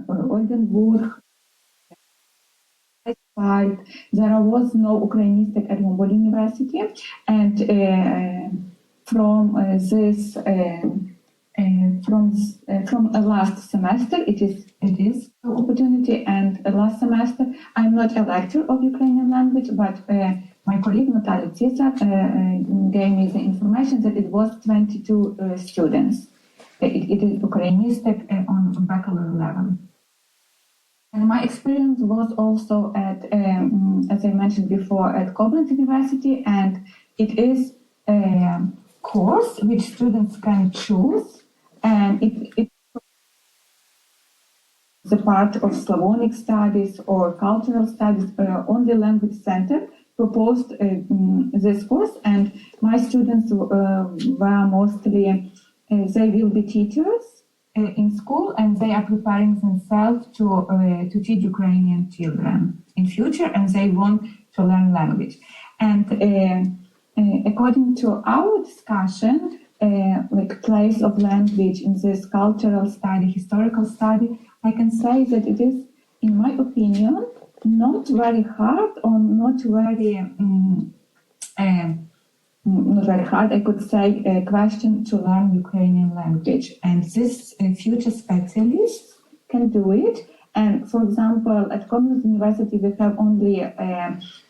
Oldenburg. There was no Ukrainistic at Wöll University, and from last semester it is opportunity. And last semester I'm not a lecturer of Ukrainian language, but my colleague Natalia Tisa gave me the information that it was 22 students. It is Ukrainistic on baccalaureate level. And my experience was also at, as I mentioned before, at Koblenz University, and it is a course which students can choose, and it's a part of Slavonic studies or cultural studies. Only language center proposed this course, and my students were mostly, they will be teachers in school, and they are preparing themselves to teach Ukrainian children in future, and they want to learn language. And according to our discussion, like place of language in this cultural study, historical study, I can say that it is, in my opinion, not very hard or not very hard, I could say, a question to learn Ukrainian language. And this future specialists can do it. And for example, at Koblenz University, we have only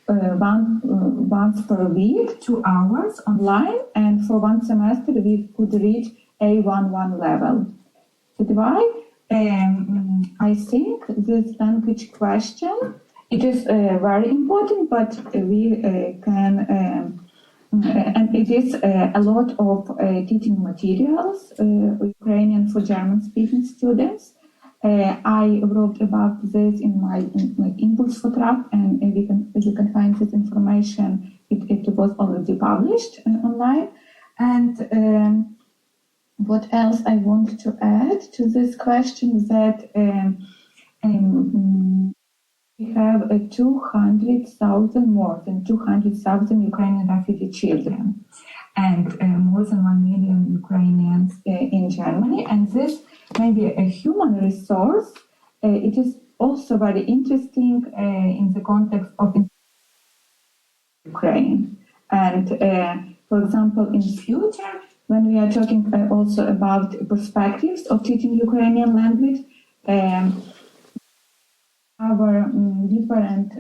once per week, 2 hours online. And for one semester, we could reach A11 level. That's why I think this language question, it is very important, but we can... and it is a lot of teaching materials, Ukrainian for German-speaking students. I wrote about this in my Impulse Vertrag, and you can find this information. It was already published online. And what else I want to add to this question is that we have 200,000, more than 200,000 Ukrainian refugee children, and more than 1 million Ukrainians in Germany. And this may be a human resource. It is also very interesting in the context of Ukraine. And for example, in the future, when we are talking also about perspectives of teaching Ukrainian language, our different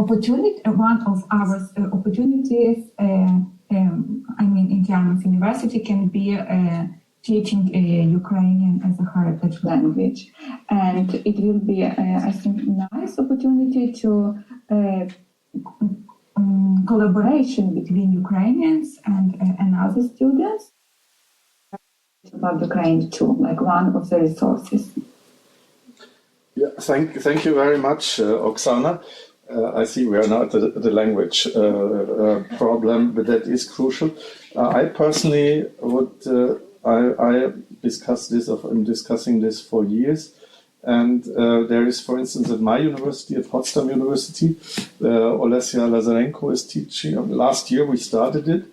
opportunity. One of our opportunities, in Yarmouth University, can be teaching Ukrainian as a heritage language, and it will be, I think, nice opportunity to collaboration between Ukrainians and other students about Ukraine too, like one of the resources. Yeah, thank you very much, Oksana. I see we are now at the language problem, but that is crucial. I personally would, I discussed this, I'm discussing this for years, and there is, for instance, at my university, at Potsdam University, Olesya Lazarenko is teaching. Last year we started it,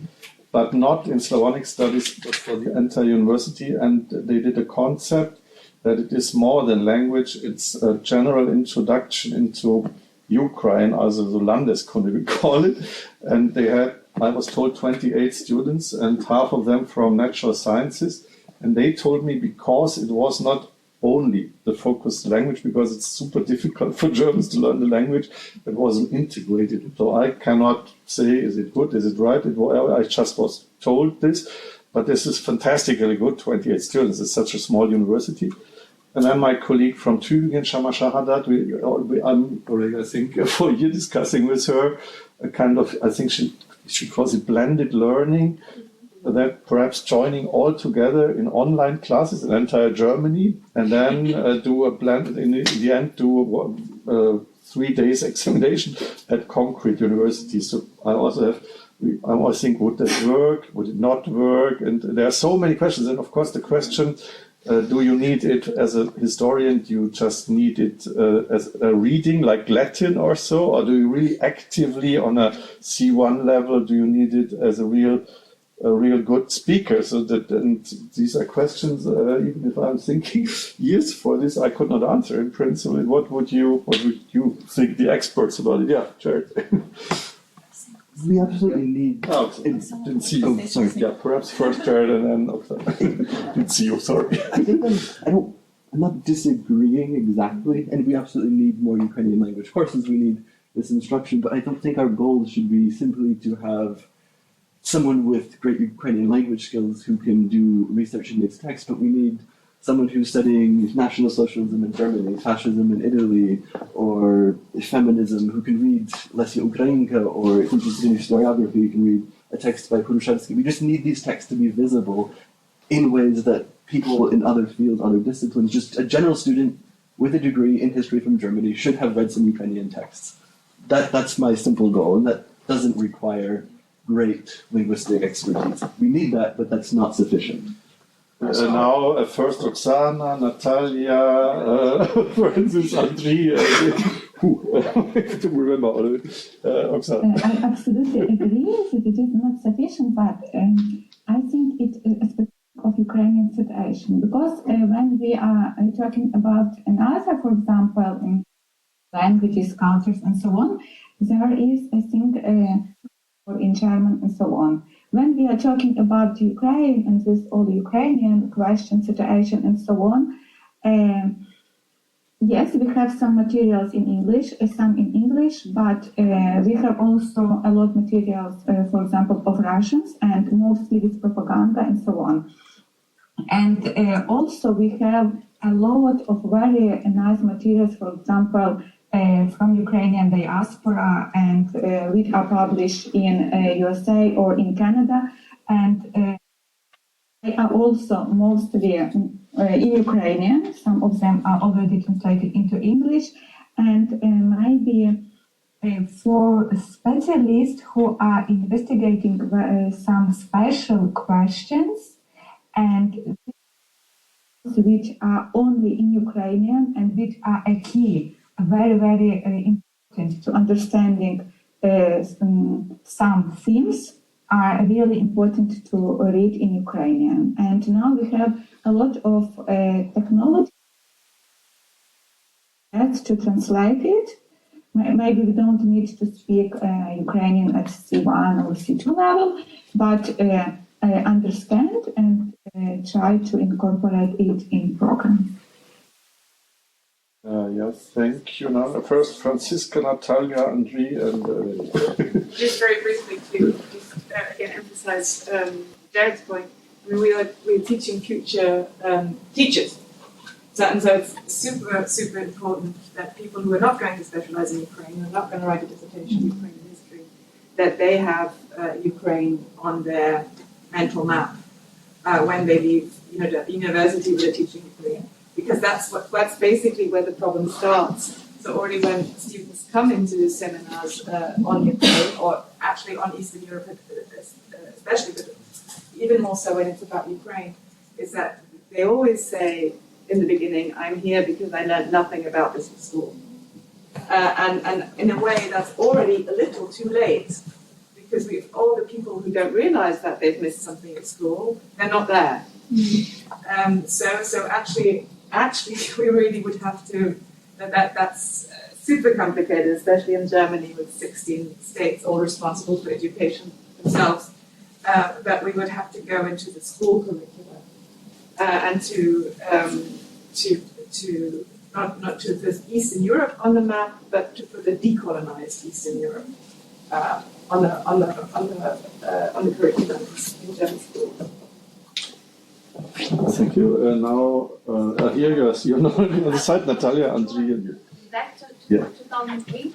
but not in Slavonic studies, but for the entire university, and they did a concept that it is more than language, it's a general introduction into Ukraine, also the Landeskunde we call it, and they had, I was told, 28 students and half of them from natural sciences, and they told me because it was not only the focused language, because it's super difficult for Germans to learn the language, it wasn't integrated. So I cannot say, is it good, is it right? I just was told this, but this is fantastically good, 28 students, it's such a small university. And then my colleague from Tübingen, Shama Shahadat, I'm already, I think, for a year discussing with her a kind of, I think she calls it blended learning, that perhaps joining all together in online classes in entire Germany, and then do a blend, in the end, do 3 days examination at concrete universities. So I also think, would that work? Would it not work? And there are so many questions. And of course, the question, do you need it as a historian? Do you just need it as a reading like Latin or so? Or do you really actively on a C1 level, do you need it as a real good speaker? So that, and these are questions, even if I'm thinking years for this, I could not answer in principle. What would you think the experts about it? Yeah, Jared. We absolutely need. Oh, didn't see you. Oh, sorry. Yeah, perhaps first Jared and then Oksana. Didn't see you. Sorry. I think I'm not disagreeing exactly, and we absolutely need more Ukrainian language courses. We need this instruction, but I don't think our goal should be simply to have someone with great Ukrainian language skills who can do research in these texts, but we need someone who's studying National Socialism in Germany, fascism in Italy, or feminism, who can read Lesia Ukrainka, or if he's in historiography, who can read a text by Purushevsky. We just need these texts to be visible in ways that people in other fields, other disciplines, just a general student with a degree in history from Germany should have read some Ukrainian texts. That's my simple goal, and that doesn't require great linguistic expertise. We need that, but that's not sufficient. Now, first Oksana, Natalia, for instance, Andrej, to remember all of it. Oksana. I absolutely agree that it is not sufficient, but I think it is of Ukrainian situation, because when we are talking about another, for example, in languages, cultures, and so on, there is, I think, or in German and so on. When we are talking about Ukraine and this all Ukrainian question, situation, and so on, yes, we have some materials in English, some in English, but we have also a lot of materials, for example, of Russians, and mostly with propaganda and so on. And also we have a lot of very nice materials, for example, from Ukrainian diaspora, and which are published in USA or in Canada, and they are also mostly in Ukrainian. Some of them are already translated into English, and maybe for specialists who are investigating some special questions and which are only in Ukrainian and which are a key, very, very important to understanding some themes, are really important to read in Ukrainian. And now we have a lot of technology to translate it. Maybe we don't need to speak Ukrainian at C1 or C2 level, but understand and try to incorporate it in programs. Yes, thank you. Now, first, Franziska, Natalia, Andrej, and Just very briefly to again emphasize Jared's point. I mean, we're teaching future teachers. So it's super important that people who are not going to specialize in Ukraine, who are not going to write a dissertation in Ukrainian history, that they have Ukraine on their mental map when they leave the university where they're teaching Ukraine. Because that's basically where the problem starts. So already when students come into seminars on Ukraine, or actually on Eastern Europe especially, but even more so when it's about Ukraine, is that they always say in the beginning, I'm here because I learned nothing about this in school. And in a way, that's already a little too late, because all the people who don't realize that they've missed something at school, they're not there. So actually, we really would have to, that's super complicated, especially in Germany with 16 states all responsible for education themselves, that we would have to go into the school curriculum and to not to put Eastern Europe on the map, but to put the decolonized Eastern Europe on the curriculum in German school. thank you. Now, here you're not on the side, Natalia, Andrej, and you. Back to Yeah. 2018,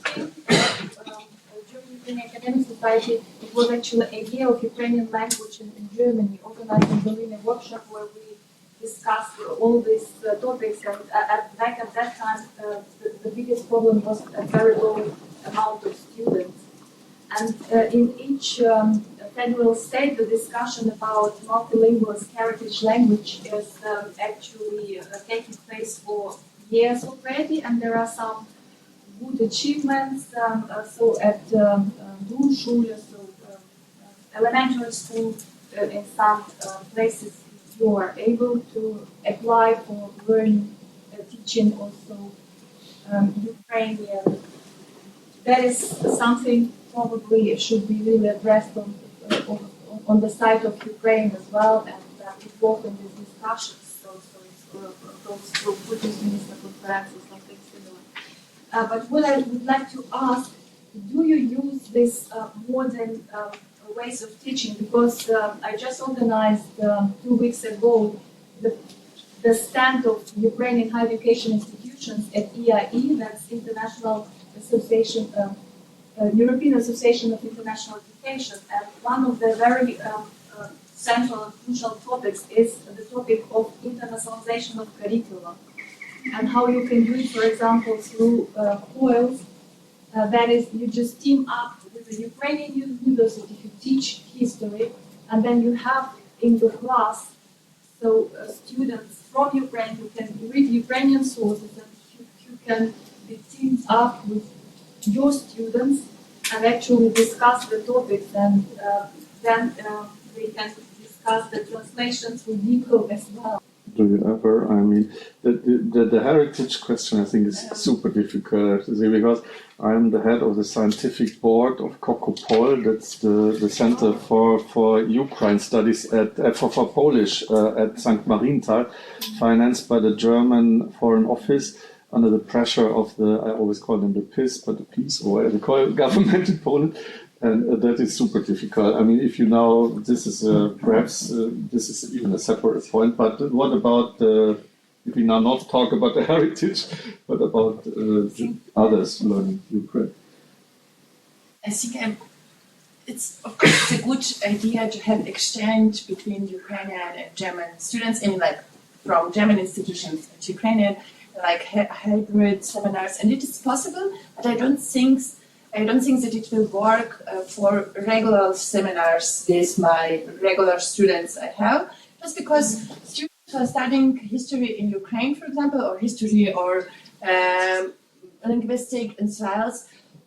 during Ukrainian Academic Society, it was actually a year of Ukrainian language in Germany, organized in Berlin a workshop where we discussed all these topics. And back at that time, the biggest problem was a very low amount of students. And in each federal state, the discussion about multilingual heritage language is actually taking place for years already, and there are some good achievements. So at Grundschule, elementary school, in some places you are able to apply for learning, teaching also Ukrainian. That is something probably should be really addressed on the side of Ukraine as well, and involved in these discussions. So it goes through Putin's minister conference or something similar. But what I would like to ask, do you use this modern ways of teaching? Because I just organized 2 weeks ago the stand of Ukrainian higher education institutions at EIE, that's International Association, European Association of International Education, and one of the very central and crucial topics is the topic of internationalization of curriculum, and how you can do it, for example, through COILs. That is, you just team up with the Ukrainian university who teach history, and then you have in the class students from Ukraine who can read Ukrainian sources, and you can be teamed up with your students and actually discuss the topics, and then they can discuss the translations with Nico as well. Do you ever? I mean, the heritage question, I think, is super difficult to say, because I'm the head of the scientific board of COCOPOL. That's the Center for Ukraine Studies for Polish at St. Marienthal, financed by the German Foreign Office under the pressure of I always call them the PiS, but the peace, or whatever they call it, government in Poland. And that is super difficult. I mean, if you know, this is perhaps this is even a separate point. But what about if we now not talk about the heritage, but about others learning Ukraine? I think it's of course a good idea to have exchange between Ukrainian and German students, and like from German institutions to Ukrainian, like hybrid seminars, and it is possible. But I don't think that it will work for regular seminars with my regular students I have, just because students who are studying history in Ukraine, for example, or history or linguistic and styles,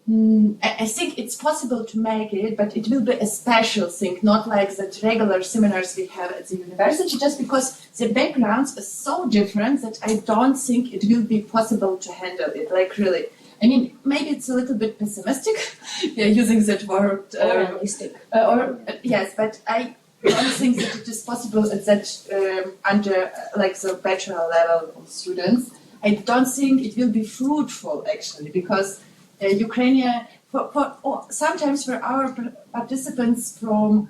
I think it's possible to make it, but it will be a special thing, not like the regular seminars we have at the university, just because the backgrounds are so different that I don't think it will be possible to handle it, like really. I mean, maybe it's a little bit pessimistic, using that word. Realistic. Yes, but I don't think that it is possible at that under like the bachelor level of students. I don't think it will be fruitful actually, because Ukrainian, sometimes for our participants from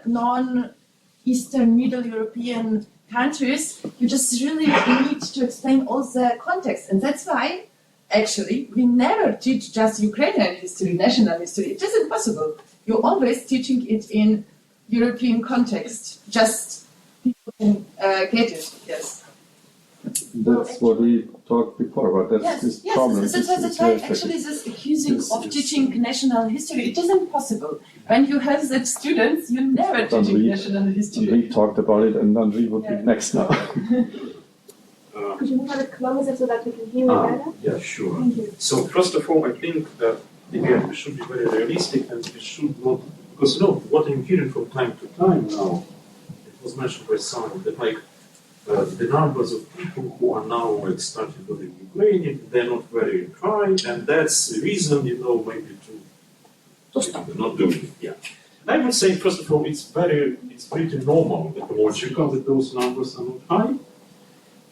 non-Eastern Middle European countries, you just really need to explain all the context, and that's why actually we never teach just Ukrainian history, national history. It isn't possible. You're always teaching it in European context. Just people can get it. Yes. That's what we talked before about. That's this problem. That's why actually this accusing of teaching national history, it isn't possible. When you have that students, you never teaching national history. We talked about it, and Andrej would be next now. Could you move a bit closer so that we can hear you better? Yeah, sure. Thank you. So first of all, I think that again we should be very realistic, and we should not, because what I'm hearing from time to time now, it was mentioned by some that like the numbers of people who are now like starting to learn Ukrainian, they're not very high, and that's the reason, maybe to not doing it. Yeah. I would say first of all, it's pretty normal, logical that those numbers are not high.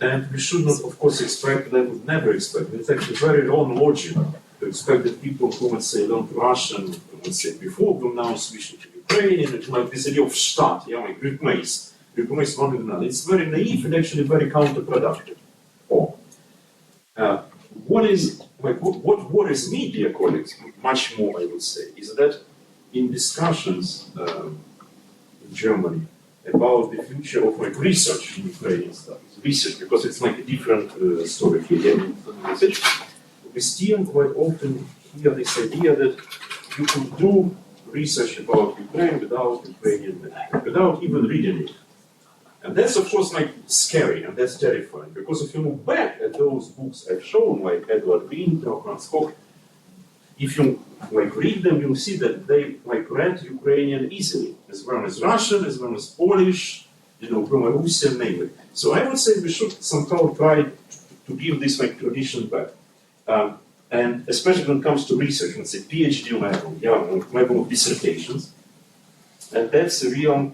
And we should not, of course, expect, I would never expect, it's actually very wrong logic to expect that people who, let's say, learned Russian, let's say, before will now switch to Ukrainian, and like this idea of Stadt, like replace one with another. It's very naive and actually very counterproductive. What worries me, dear colleagues, much more, I would say, is that in discussions in Germany about the future of like research in Ukrainian studies, because it's like a different story here. We still quite often hear this idea that you could do research about Ukraine without even reading it. And that's of course like scary and that's terrifying, because if you look back at those books I've shown, like Edward Winter or Franz Koch, if you like read them, you'll see that they like read Ukrainian easily, as well as Russian, as well as Polish, Belarusian mainly. So I would say we should somehow try to give this like tradition back. And especially when it comes to research, let's say PhD level of dissertations. And that's a real,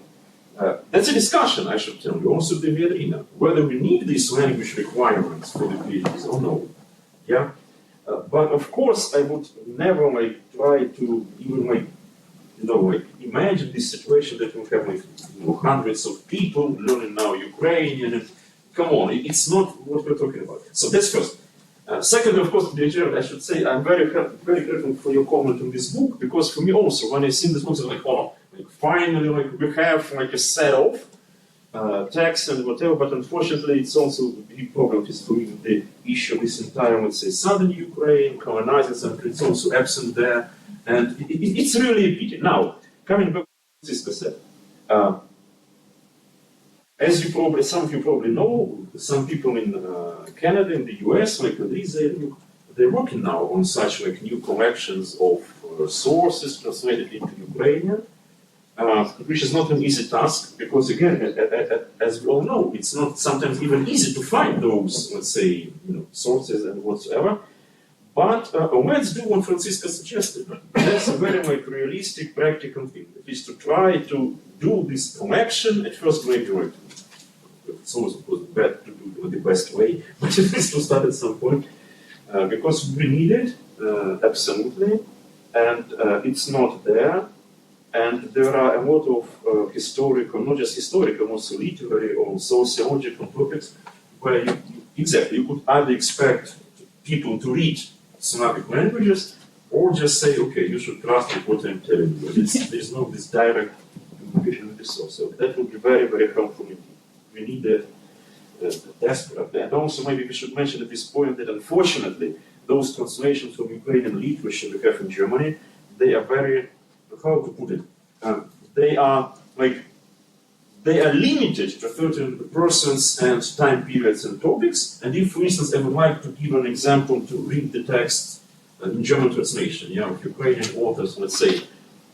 that's a discussion, I should tell you, also the arena, whether we need these language requirements for the PhDs or no. Yeah. But of course, I would never try to even imagine this situation that we have hundreds of people learning now Ukrainian. And come on, it's not what we're talking about. So that's first. Second, of course, I should say I'm very grateful for your comment on this book, because for me also, when I see this book, it's finally we have a set of text and whatever, but unfortunately it's also a big problem is for me the issue of this entire, let's say, southern Ukraine, colonizers, and it's also absent there, and it's really a pity. Now, coming back to what Cisco said, as some of you probably know, some people in Canada, in the US, they're working now on such new collections of sources translated into Ukrainian. Which is not an easy task, because again, as we all know, it's not sometimes even easy to find those, let's say, sources and whatsoever. But let's do what Francisca suggested. That's a very realistic, practical thing. It is to try to do this collection. At first, maybe it's always of course bad to do it the best way, but it is to start at some point, because we need it absolutely, and it's not there. And there are a lot of historical, not just historical, also literary or sociological topics where you could either expect people to read Slavic languages or just say, okay, you should trust what I'm telling you. There's no this direct communication with the source. So that would be very, very helpful indeed. We need that desperately. And also maybe we should mention at this point that unfortunately those translations from Ukrainian literature we have in Germany, they are very, how to put it, they are limited to certain persons and time periods and topics. And if, for instance, I would like to give an example to read the text in German translation, yeah, of Ukrainian authors, let's say,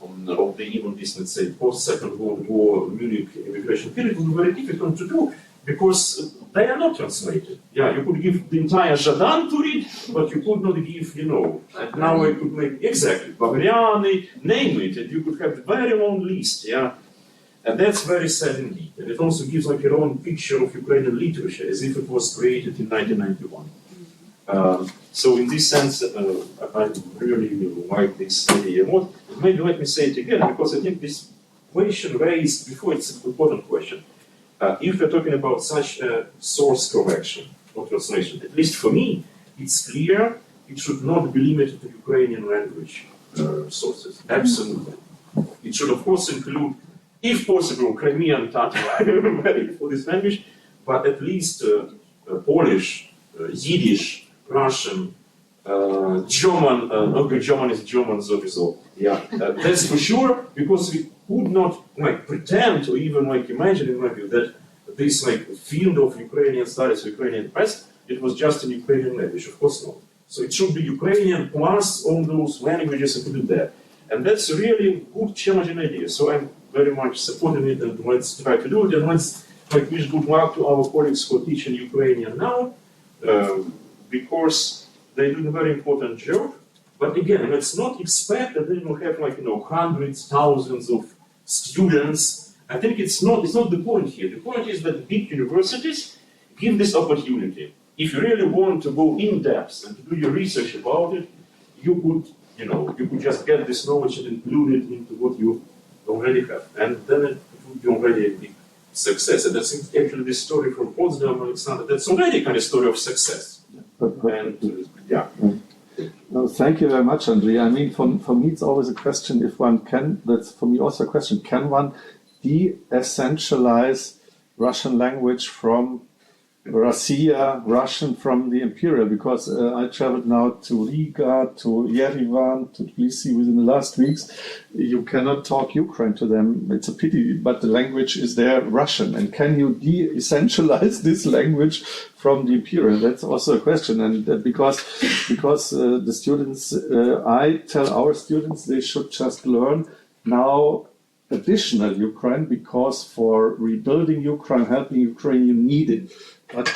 of the even this, let's say, post-Second World War Munich immigration period, would be very difficult to do because they are not translated. Yeah, you could give the entire Zhadan to read, but you could not give, and now I could make exactly Bagriani, name it, and you could have the very long list, yeah. And that's very sad indeed. And it also gives like your own picture of Ukrainian literature as if it was created in 1991. So in this sense, I really like this idea a lot. Maybe let me say it again, because I think this question raised before, it's an important question. If we're talking about such a source correction or translation, at least for me, it's clear it should not be limited to Ukrainian language sources. Absolutely. It should, of course, include, if possible, Crimean Tatar for this language, but at least Polish, Yiddish, Russian, German, German is German sowieso. Yeah, that's for sure, because we could not pretend or even imagine in my view that this field of Ukrainian studies, Ukrainian past, it was just in Ukrainian language. Of course not. So it should be Ukrainian plus all those languages included there, and that's a really good challenging idea. So I'm very much supporting it, and let's try to do it, and let's wish good luck to our colleagues who are teaching Ukrainian now. Because they do a very important job, but again, let's not expect that they will have hundreds, thousands of students. I think it's not the point here. The point is that big universities give this opportunity. If you really want to go in depth and to do your research about it, you could just get this knowledge and include it into what you already have, and then it would be already a big success. And that's actually the story from Potsdam, Alexander. That's already kind of story of success. And No, thank you very much, Andrej. I mean, for me, it's always a question if one can, that's for me also a question, can one de-essentialize Russian language from Russia, Russian from the imperial? Because I traveled now to Riga, to Yerevan, to Tbilisi within the last weeks. You cannot talk Ukraine to them. It's a pity, but the language is there, Russian. And can you de-essentialize this language from the imperial? That's also a question. And because the students, I tell our students they should just learn now additional Ukraine, because for rebuilding Ukraine, helping Ukraine, you need it. But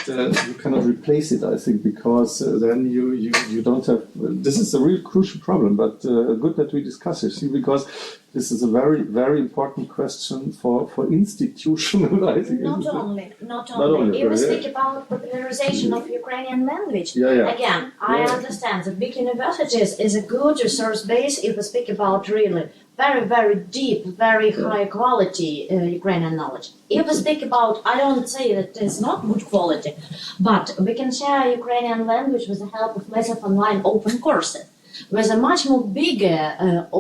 you cannot replace it, I think, because then you don't have. This is a real crucial problem, but good that we discuss it. See, because this is a very, very important question for institutionalizing. Not only. If we speak about popularization of Ukrainian language, again, I understand that big universities is a good resource base if we speak about really very, very deep, very high quality Ukrainian knowledge. If we speak about, I don't say that it's not good quality, but we can share Ukrainian language with the help of massive online open courses with a much more bigger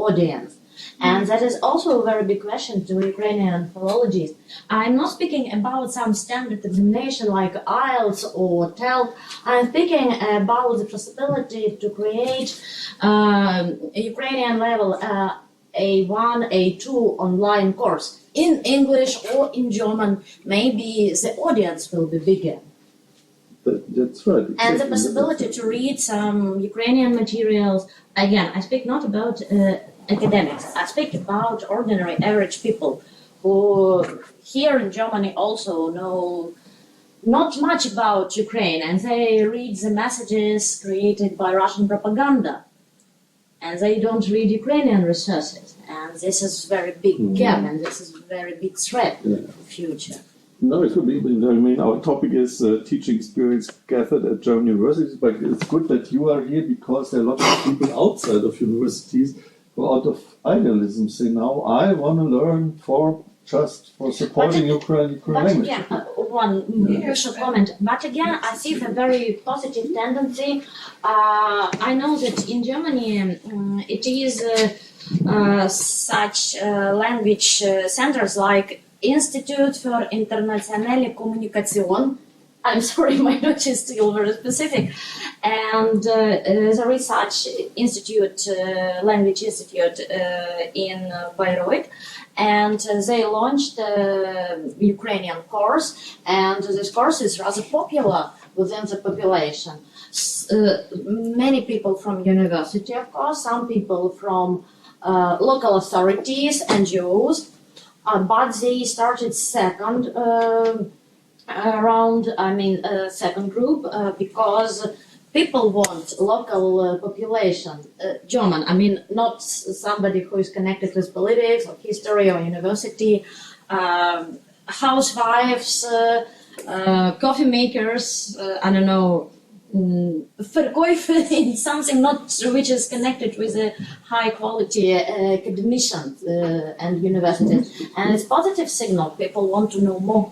audience. And that is also a very big question to Ukrainian philologists. I'm not speaking about some standard examination like IELTS or TELT. I'm speaking about the possibility to create a Ukrainian level A1, A2 online course in English or in German. Maybe the audience will be bigger. That's right. And the possibility to read some Ukrainian materials. Again, I speak not about academics. I speak about ordinary, average people who here in Germany also know not much about Ukraine, and they read the messages created by Russian propaganda, and they don't read Ukrainian resources. And this is a very big gap, and this is a very big threat for the future. No, it would be. I mean, our topic is teaching experience gathered at German universities, but it's good that you are here because there are lots of people outside of universities who, out of idealism, say, now I want to learn for supporting Ukrainian language. Again, one crucial comment. But again, I see a very positive tendency. I know that in Germany it is such language centers like Institute for Internationale Kommunikation. I'm sorry, my Dutch is still very specific. And the Research Institute, Language Institute in Bayreuth, and they launched a Ukrainian course, and this course is rather popular within the population. Many people from university, of course, some people from local authorities, NGOs, but they started second second group because people want local population, German. I mean, not somebody who is connected with politics or history or university, housewives, coffee makers, I don't know, verkäufer in something not which is connected with a high quality academicians and universities. And it's positive signal. People want to know more.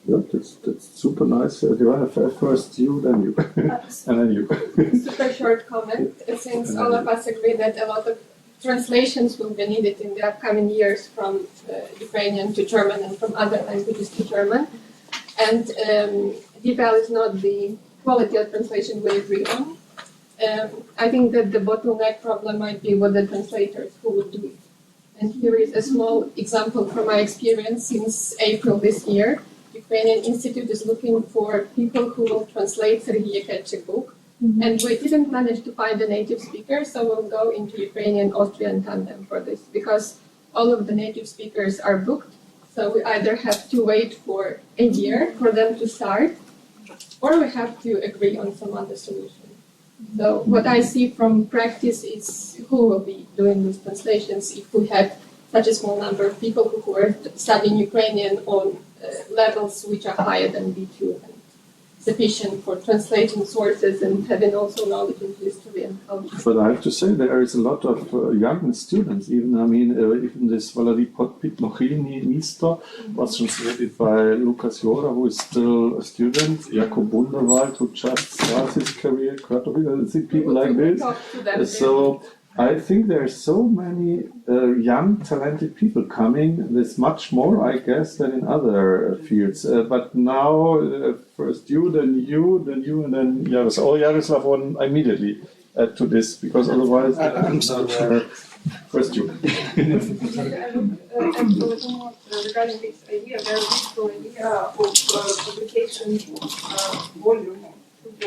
Yeah, that's super nice. You have first you, then you, and then you. Super short comment. Since all of us agree that a lot of translations will be needed in the upcoming years from Ukrainian to German and from other languages to German, and DeepL is not the quality of translation we agree on. I think that the bottleneck problem might be with the translators who would do it. And here is a small example from my experience since April this year. Ukrainian Institute is looking for people who will translate Serhiy Ketchik book. And we didn't manage to find a native speaker, so we'll go into Ukrainian-Austrian tandem for this, because all of the native speakers are booked. So we either have to wait for a year for them to start, or we have to agree on some other solution. So what I see from practice is who will be doing these translations if we have such a small number of people who are studying Ukrainian on levels which are higher than B2 and sufficient for translating sources and having also knowledge in history and culture. But I have to say there is a lot of young students, even this Valery Podpitnochini was translated by Lukas Jora, who is still a student, Jakub Bunderwald, who just started his career, people like this. So I think there are so many young, talented people coming. There's much more, I guess, than in other fields. But now, first you, then you, and then Yaroslav. Oh, Yaroslav won immediately to this, because otherwise, I'm sorry. First you. Regarding this idea, very useful idea of publication volume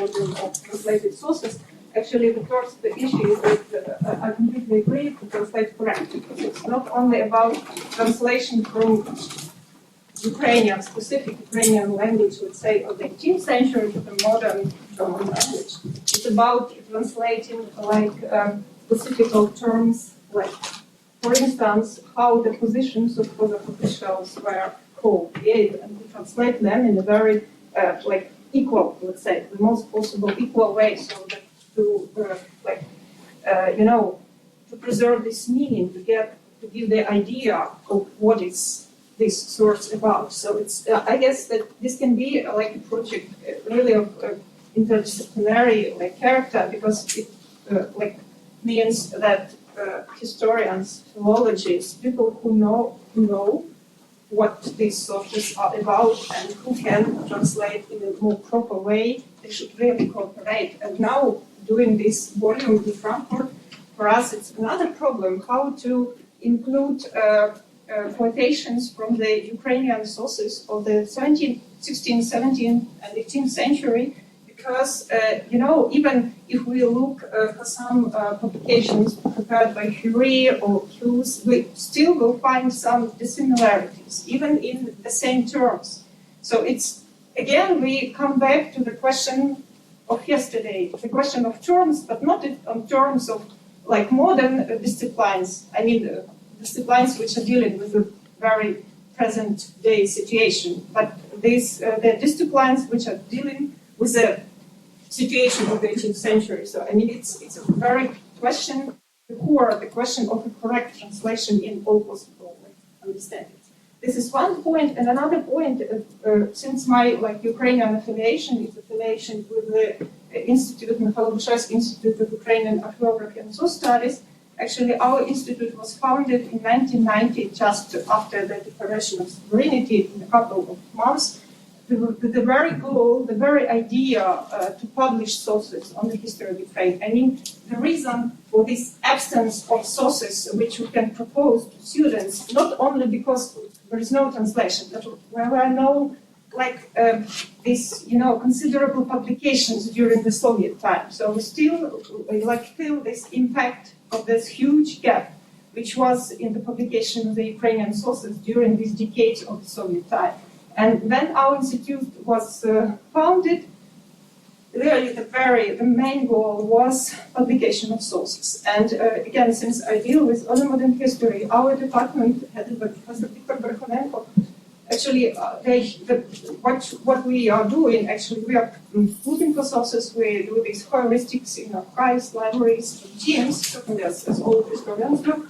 of translated sources. Actually, the issue is that I completely agree to translate correctly, because it's not only about translation from Ukrainian, specific Ukrainian language, let's say, of the 18th century to the modern German language. It's about translating specific terms, like, for instance, how the positions of public officials were co-created, and to translate them in a very equal, let's say, the most possible equal way, so that to preserve this meaning, to give the idea of what is this source about. So it's, I guess that this can be like a project really of interdisciplinary character, because it means that historians, philologists, people who know what these sources are about and who can translate in a more proper way, they should really cooperate. And now, doing this volume in Frankfurt, for us it's another problem, how to include quotations from the Ukrainian sources of the 16th, 17th, and 18th century, because, even if we look for some publications prepared by Kyra or Hughes, we still will find some dissimilarities, even in the same terms. So it's, again, we come back to the question of yesterday, the question of terms, but not on terms of modern disciplines. I mean, disciplines which are dealing with the very present day situation, but the disciplines which are dealing with the situation of the 18th century. So I mean, it's a very question, the question of a correct translation in all possible understandings. This is one point, and another point. Since my Ukrainian affiliation is affiliation with the Mikhail Bushevsky Institute of Ukrainian Ethnography and Source Studies. Actually, our institute was founded in 1990, just after the declaration of sovereignty, in a couple of months. the very goal, the very idea to publish sources on the history of Ukraine. I mean, the reason for this absence of sources which we can propose to students, not only because there is no translation, but there are no these, considerable publications during the Soviet time. So we still feel this impact of this huge gap, which was in the publication of the Ukrainian sources during this decade of the Soviet time. And when our institute was founded, really the main goal was publication of sources. And again, since I deal with early modern history, our department, headed by Professor Viktor Berkhonenko, actually, what we are doing, actually, we are looking for sources. We do these heuristics in archives, libraries, museums, as all historians do,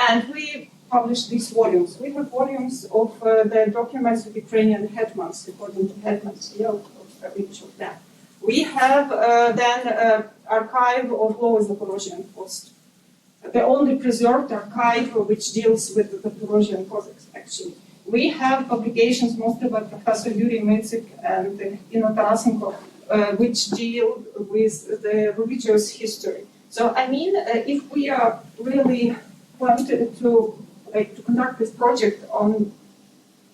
and we publish these volumes. We have volumes of the documents of Ukrainian hetmans, according to hetmans, of each of them. We have then archive of laws of Zaporožian Post, the only preserved archive which deals with the Zaporožian Cossacks, actually. We have publications mostly by Professor Yuri Mitzik and Ino Tarasenko, which deal with the religious history. So, I mean, if we are really wanted to conduct this project on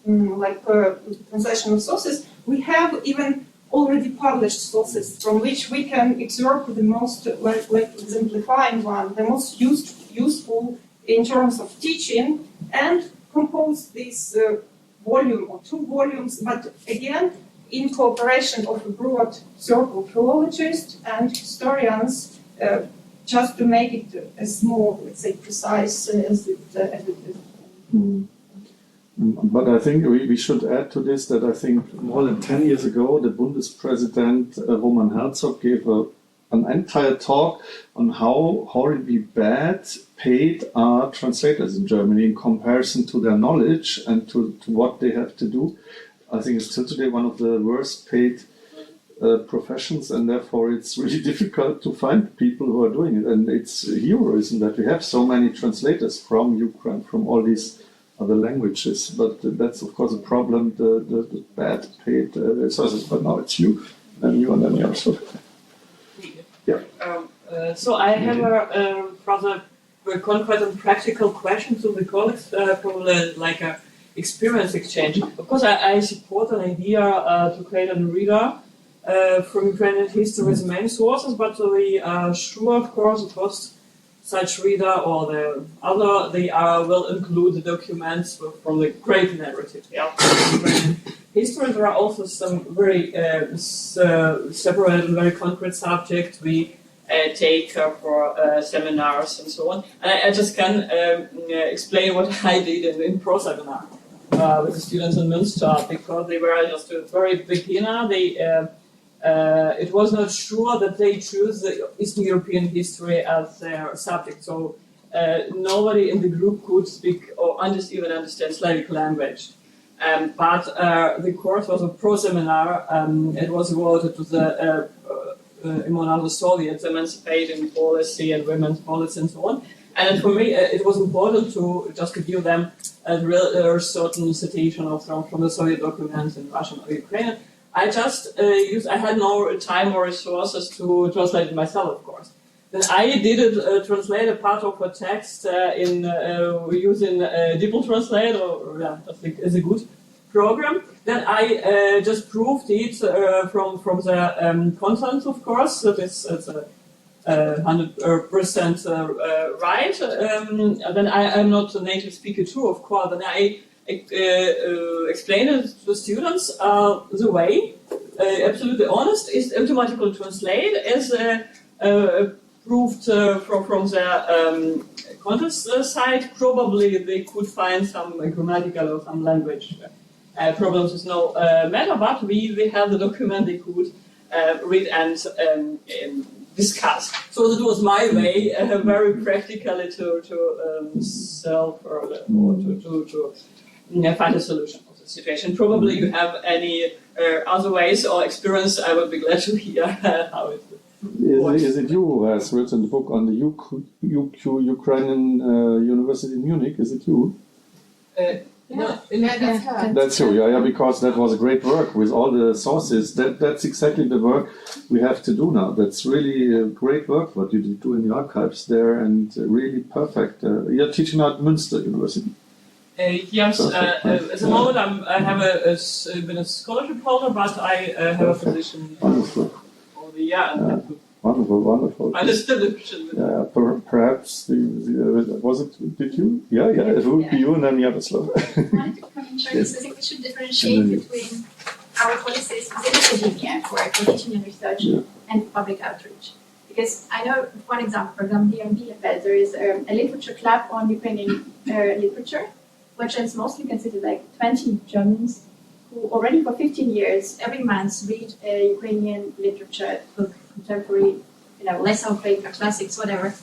translation of sources, we have even already published sources from which we can extract the most exemplifying one, the most useful in terms of teaching, and compose this volume or 2 volumes, but again, in cooperation of a broad circle of philologists and historians, just to make it as more, let's say, precise as it is. But I think we should add to this that I think more than 10 years ago, the Bundespräsident Roman Herzog gave an entire talk on how horribly bad paid are translators in Germany in comparison to their knowledge and to what they have to do. I think it's still today one of the worst paid professions, and therefore it's really difficult to find people who are doing it. And it's heroism that we have so many translators from Ukraine, from all these other languages. But that's of course a problem, the bad paid sources. But now it's you, and then Yaroslav. Yeah. So I have a rather concrete and practical question to the colleagues, probably like a experience exchange. Of course, I support an idea to create a reader from Ukrainian history as main sources, but we are sure, of course, the first such reader or the other, they will include the documents from the great narrative. Yeah. History, there are also some very separate and very concrete subjects we take for seminars and so on. And I just can explain what I did in pro seminar with the students in Münster, because they were just a very beginner. It was not sure that they choose the Eastern European history as their subject. So nobody in the group could speak or even understand Slavic language. But the course was a pro-seminar. It was devoted to the the Soviets, emancipating policy and women's policy and so on. And for me, it was important to just give them a certain citation of from the Soviet documents in Russian or Ukrainian. I just I had no time or resources to translate it myself, of course. Then I did translate a part of a text using DeepL Translate, I think is a good program. Then I just proved it from the content, of course, that it's 100% right. Then I'm not a native speaker too, of course. Then I explained it to the students the way, absolutely honest, is automatically translate as proved from the content side. Probably they could find some grammatical or some language problems is no matter, but we have the document they could read and discuss. So that was my way, very practically to solve or to find a solution of the situation. Probably you have any other ways or experience. I would be glad to hear how it works. Is it you who has written the book on the Ukrainian University in Munich? Is it you? That's true, yeah, because that was a great work with all the sources. That's exactly the work we have to do now. That's really great work what you do in the archives there, and really perfect. You're teaching at Münster University. Yes, at the moment I have been a scholarship holder, but I have a position Wonderful. for the year. Wonderful. I still Yeah, perhaps was it? Did you? Yeah. It would be you and then Yaroslav. I think we should differentiate between our policies within academia for teaching and research and public outreach. Because I know, one example, for example, here in Bielefeld, there is a literature club on Ukrainian literature, which is mostly considered like 20 Germans who already for 15 years, every month, read a Ukrainian literature book, contemporary, lesser great classics, whatever.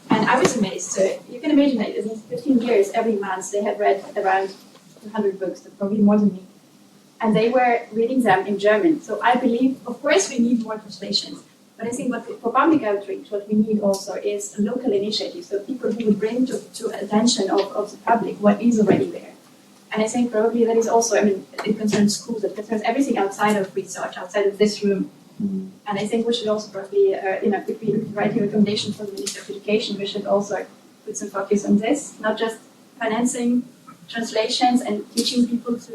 And I was amazed. So you can imagine that in 15 years, every month, they had read around 200 books, probably more than me. And they were reading them in German. So I believe, of course, we need more translations. But I think for public outreach, what we need also is a local initiative. So people who would bring to attention of the public what is already there. And I think probably that is also, it concerns schools, it concerns everything outside of research, outside of this room. And I think we should also probably, if we write a recommendation for the Ministry of Education, we should also put some focus on this, not just financing translations and teaching people to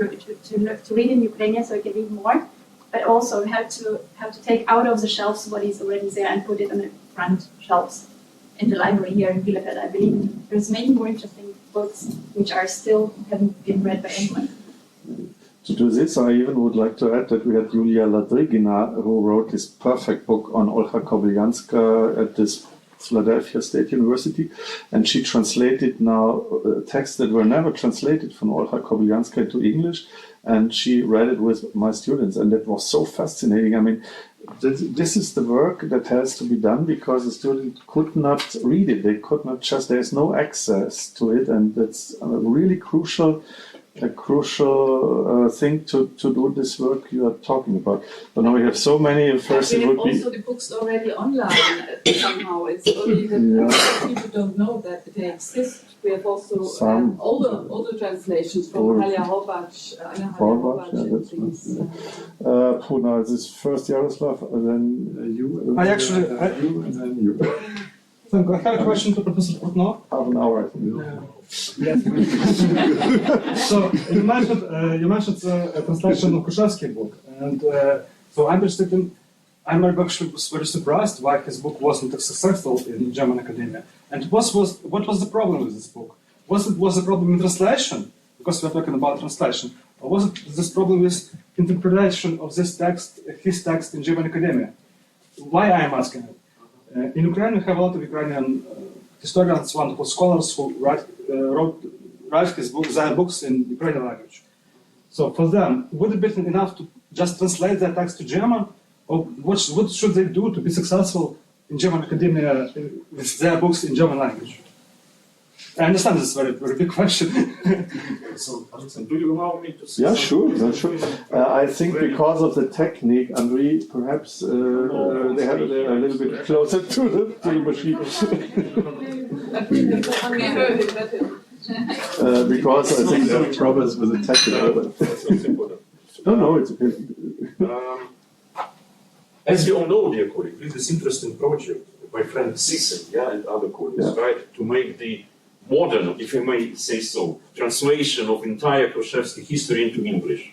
read in Ukrainian so they can read more, but also how to take out of the shelves what is already there and put it on the front shelves in the library here in Bielefeld. I believe there's many more interesting books which are still haven't been read by anyone. To do this, I even would like to add that we had Julia Ladrygina, who wrote this perfect book on Olga Kovalchuk at this Philadelphia State University, and she translated now texts that were never translated from Olga Kovalchuk into English, and she read it with my students, and that was so fascinating. This is the work that has to be done because the student could not read it. They could not there's no access to it, and that's a really crucial thing to do this work you are talking about. But now we have so many. First, we it have would also the books already online somehow. It's only that people don't know that they exist. We have also older translations from Mariia Kovalchuk, and things. Now this first Yaroslav, and then you. You, and then you. I have a question to Professor Portnoy. Half an hour, I think. Yes. So you mentioned a translation of Kruszewski's book, and so I'm interested in. I'm actually very surprised why his book wasn't successful in German academia. And what was the problem with this book? Was the problem in translation? Because we're talking about translation, or was it this problem with interpretation of his text in German academia? Why I am asking it? In Ukraine, we have a lot of Ukrainian historians, wonderful scholars who write their books in Ukrainian language. So for them, would it be enough to just translate their text to German, or what should they do to be successful in German academia with their books in German language? I understand this is a very, very big question. So, Alexander, do you allow me to say Yeah, sure. I think because of the technique, Andrej, perhaps they have it a little bit closer to the machine. Because I think there are problems with the technical. No, it's okay. As you all know, dear colleagues, this interesting project by friend Sisson, and other colleagues, right, to make the modern, if you may say so, translation of entire Kruszewski history into English.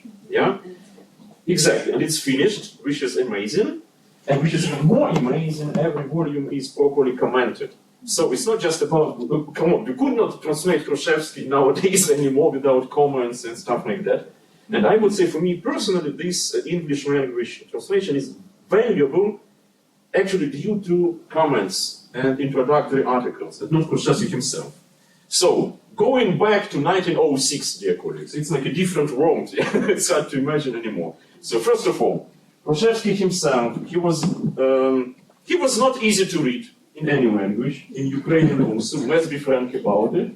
Exactly, and it's finished, which is amazing, and which is even more amazing, every volume is properly commented. So it's not just about, come on, you could not translate Kruszewski nowadays anymore without comments and stuff like that. And I would say for me personally, this English language translation is valuable actually due to comments and introductory articles, and not Kruszewski himself. So, going back to 1906, dear colleagues, it's like a different world. It's hard to imagine anymore. So, first of all, Kruszewski himself, he was not easy to read in any language, in Ukrainian also, let's be frank about it.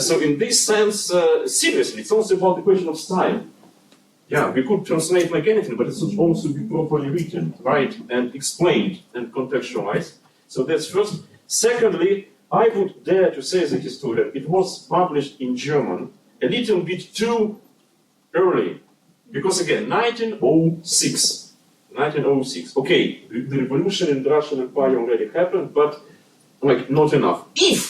So, in this sense, seriously, it's also about the question of style. We could translate like anything, but it should also be properly written, right, and explained and contextualized. So, that's first. Secondly, I would dare to say as a historian, it was published in German a little bit too early. Because again, 1906, okay, the revolution in the Russian Empire already happened, but like not enough. If,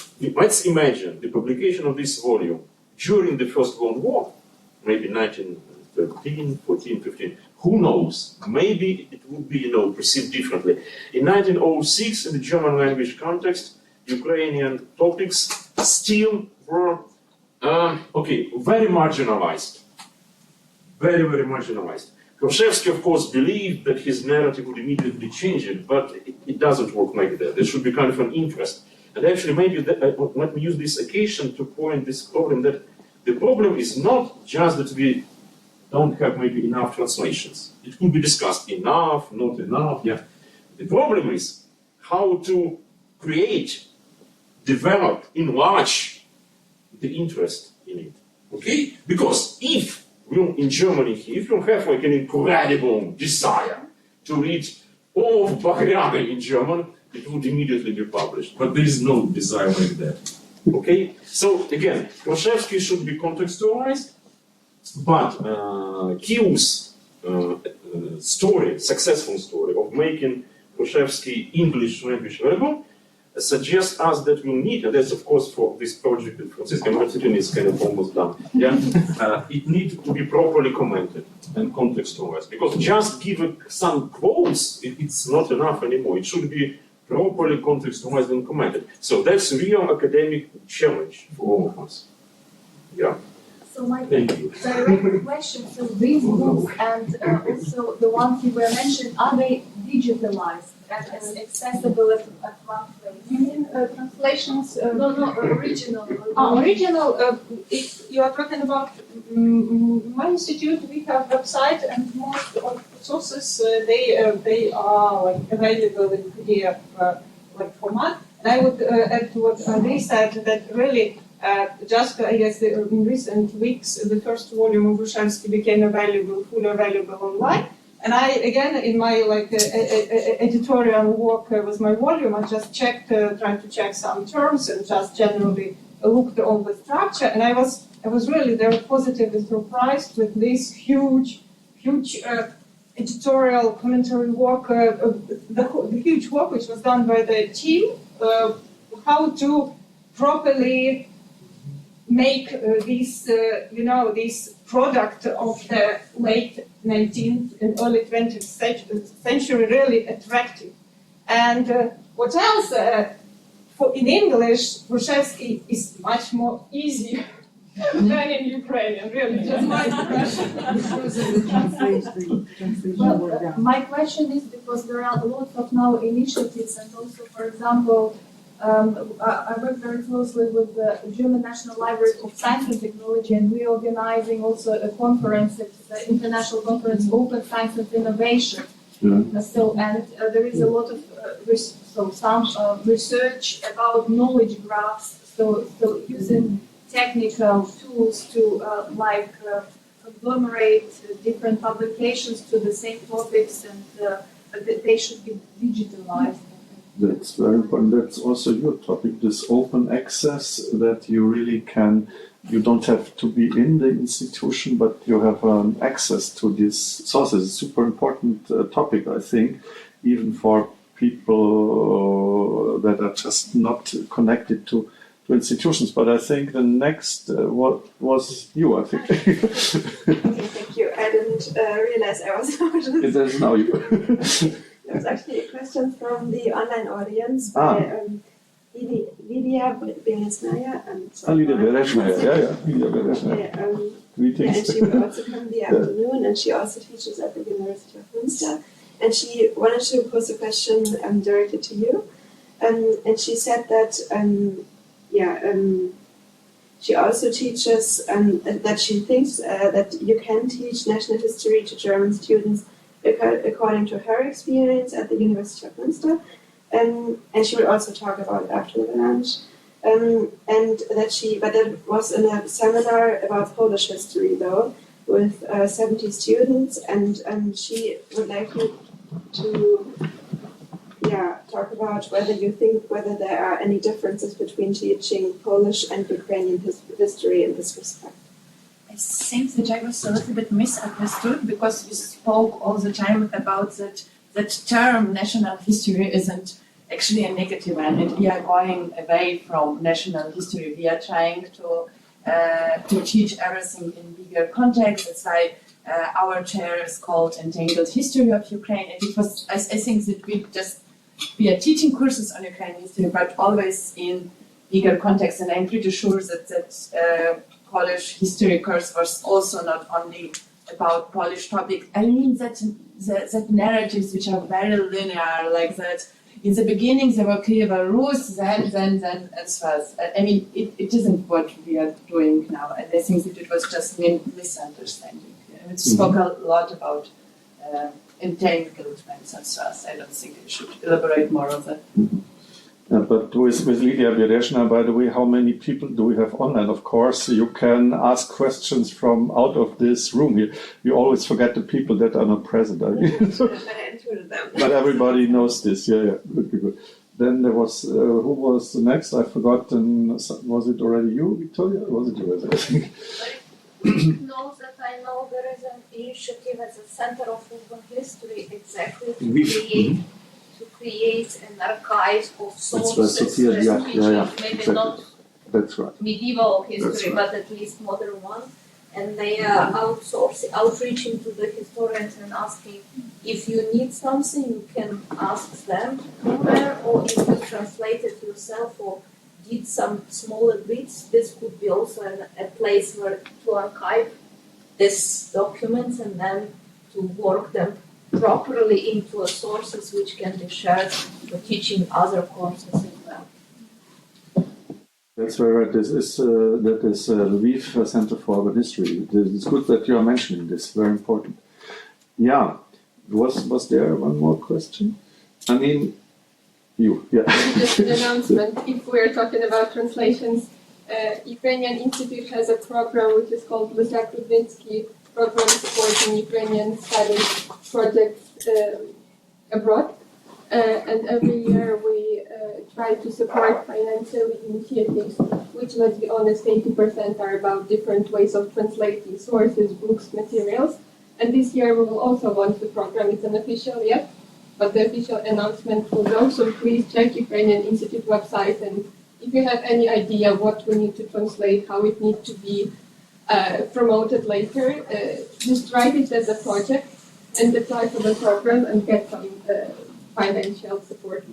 let's imagine the publication of this volume during the First World War, maybe 1913, 14, 15, who knows? Maybe it would be, perceived differently. In 1906, in the German language context, Ukrainian topics still were, very marginalized. Very, very marginalized. Korshevsky, of course, believed that his narrative would immediately change it, but it doesn't work like that. There should be kind of an interest. And actually, maybe let me use this occasion to point this problem that the problem is not just that we don't have maybe enough translations. It could be discussed enough, not enough. Yeah. The problem is how to create, develop, enlarge the interest in it. Okay? Because if in Germany, if you have like an incredible desire to read all of Bachriani in German, it would immediately be published. But there is no desire like that. Okay? So again, Korshevsky should be contextualized, but Kiyev's story, successful story of making Korshevsky English language available, suggests us that we need, and that's of course for this project in Franciscan Martin is kind of almost done. Yeah, it needs to be properly commented and contextualized, because just giving some quotes, it's not enough anymore. It should be properly contextualized and commented. So that's a real academic challenge for all of us. Yeah. So my direct question, so these books and also the ones you were mentioned, are they digitalized and accessible at one place? You mean translations? No, original. Original, if you are talking about my institute, we have website and most of sources, they are like available in PDF format. And I would add to what Andrej said, that really just, I guess, in recent weeks, the first volume of Grushevsky became fully available online. And I, again, in my editorial work with my volume, I just checked, tried to check some terms and just generally looked at all the structure. And I was really very positively surprised with this huge editorial commentary work, the huge work which was done by the team, how to properly make this product of the late 19th and early 20th century really attractive. And what else? In English, Grushevsky is much more easier than in Ukrainian, really. Just my impression. Well, my question is because there are lots of now initiatives, and also, for example, I work very closely with the German National Library of Science and Technology, and we're organizing also a conference, it's the International Conference Open Science and Innovation. There is a lot of research about knowledge graphs, so using technical tools to conglomerate different publications to the same topics, and they should be digitalized. That's very important. That's also your topic, this open access, that you really can, you don't have to be in the institution, but you have access to these sources. It's a super important topic, I think, even for people that are just not connected to institutions. But I think the next was you, I think. Okay, thank you. I didn't realize I was It is now you. There was actually a question from the online audience by Lidia Beresnaya and Lidia Beresnaya, Lidia Beresnaya. Greetings. And she will also come in the afternoon, and she also teaches at the University of Münster. And she wanted to pose a question directed to you. And she said that, she also teaches that she thinks that you can teach national history to German students according to her experience at the University of Münster, and she will also talk about it after the lunch. And that was in a seminar about Polish history, though, with 70 students, and she would like you to talk about whether there are any differences between teaching Polish and Ukrainian history in this respect. I think that I was a little bit misunderstood because we spoke all the time about that term national history isn't actually a negative one, and we are going away from national history. We are trying to teach everything in bigger context. That's why our chair is called Entangled History of Ukraine. And it was, I think that we are teaching courses on Ukrainian history, but always in bigger context. And I'm pretty sure that college history course was also not only about Polish topics. I mean that narratives which are very linear, like that. In the beginning, there were Kievan Rus, then, and so on. I mean, it isn't what we are doing now, and I think that it was just misunderstanding. We spoke a lot about entanglements and so on. I don't think we should elaborate more on that. But with Lidia Biereshna, by the way, how many people do we have online? Of course, you can ask questions from out of this room. You always forget the people that are not present. I mean. But everybody knows this. Yeah, good. Then there was, who was the next? I forgot. Was it already you, Victoria? Or was it you? I think. Knows that I know there is an initiative at the Center of Urban History exactly to create an archive of sources, maybe not medieval history, but at least modern one. And they are outreaching to the historians and asking if you need something, you can ask them to come there, or if you translate it yourself or did some smaller bits, this could be also a place where to archive these documents and then to work them properly into sources which can be shared for teaching other courses as well. That's where this is. That is Lviv Center for Urban History. It's good that you are mentioning this. Very important. Yeah. Was there one more question? I mean, you. Yeah. Just an announcement. If we're talking about translations, Ukrainian Institute has a program which is called Lysyak-Rudvinsky Program Supporting Ukrainian Studies Projects Abroad. And every year we try to support financially initiatives, which, let's be honest, 80% are about different ways of translating sources, books, materials. And this year we will also launch the program. It's unofficial yet, but the official announcement will go. So please check Ukrainian Institute website, and if you have any idea what we need to translate, how it needs to be promoted later, just write it as a project and apply for the program and get some financial support.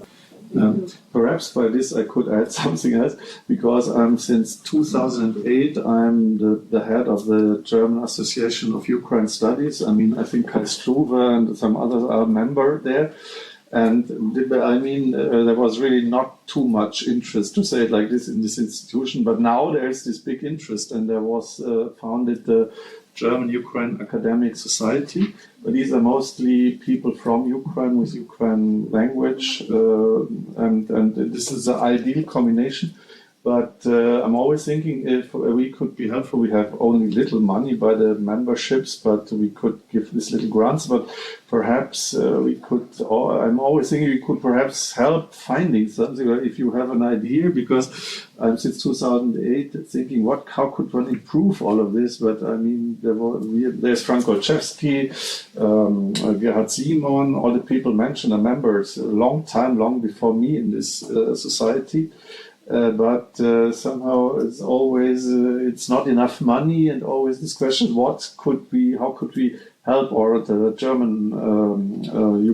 Perhaps by this I could add something else, because since 2008 I'm the head of the German Association of Ukraine Studies. I mean, I think Kai Struve and some others are a member there. And I mean, there was really not too much interest, to say it like this, in this institution. But now there is this big interest, and there was founded the German-Ukraine Academic Society. But these are mostly people from Ukraine with Ukraine language, and this is the ideal combination. But I'm always thinking if we could be helpful. We have only little money by the memberships, but we could give this little grants. But perhaps we could, I'm always thinking we could perhaps help finding something, if you have an idea, because I'm since 2008 thinking, how could one improve all of this? But I mean, there's Frank Olszewski, Gerhard Simon, all the people mentioned are members a long time before me in this society. But somehow it's always it's not enough money, and always this question: how could we help? Or the German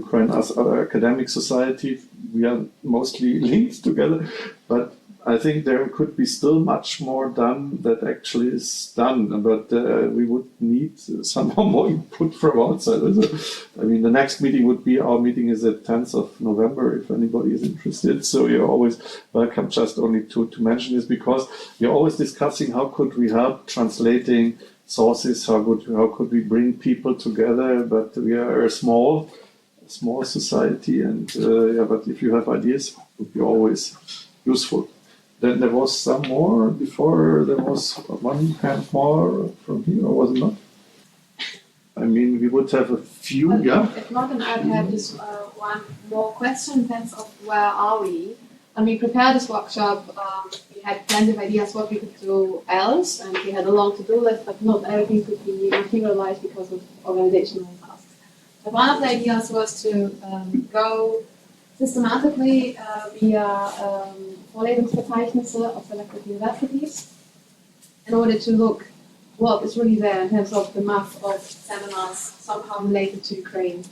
Ukraine Academic Society, we are mostly linked together, but I think there could be still much more done that actually is done, but we would need somehow more input from outside. I mean, the next meeting our meeting is at 10th of November, if anybody is interested. So you're always welcome, just only to mention this, because we're always discussing how could we help translating sources, how could we bring people together, but we are a small society, and but if you have ideas, it would be always useful. Then there was some more before. There was one hand more from here, or was it not? I mean, we would have a few. If not, then I have just one more question in terms of where are we. when we prepared this workshop, we had plenty of ideas what we could do else, and we had a long to-do list, but not everything could be materialized because of organizational tasks. But one of the ideas was to go systematically via Vorlesungsverzeichnisse of selected universities in order to look what is really there in terms of the mass of seminars somehow related to Ukraine.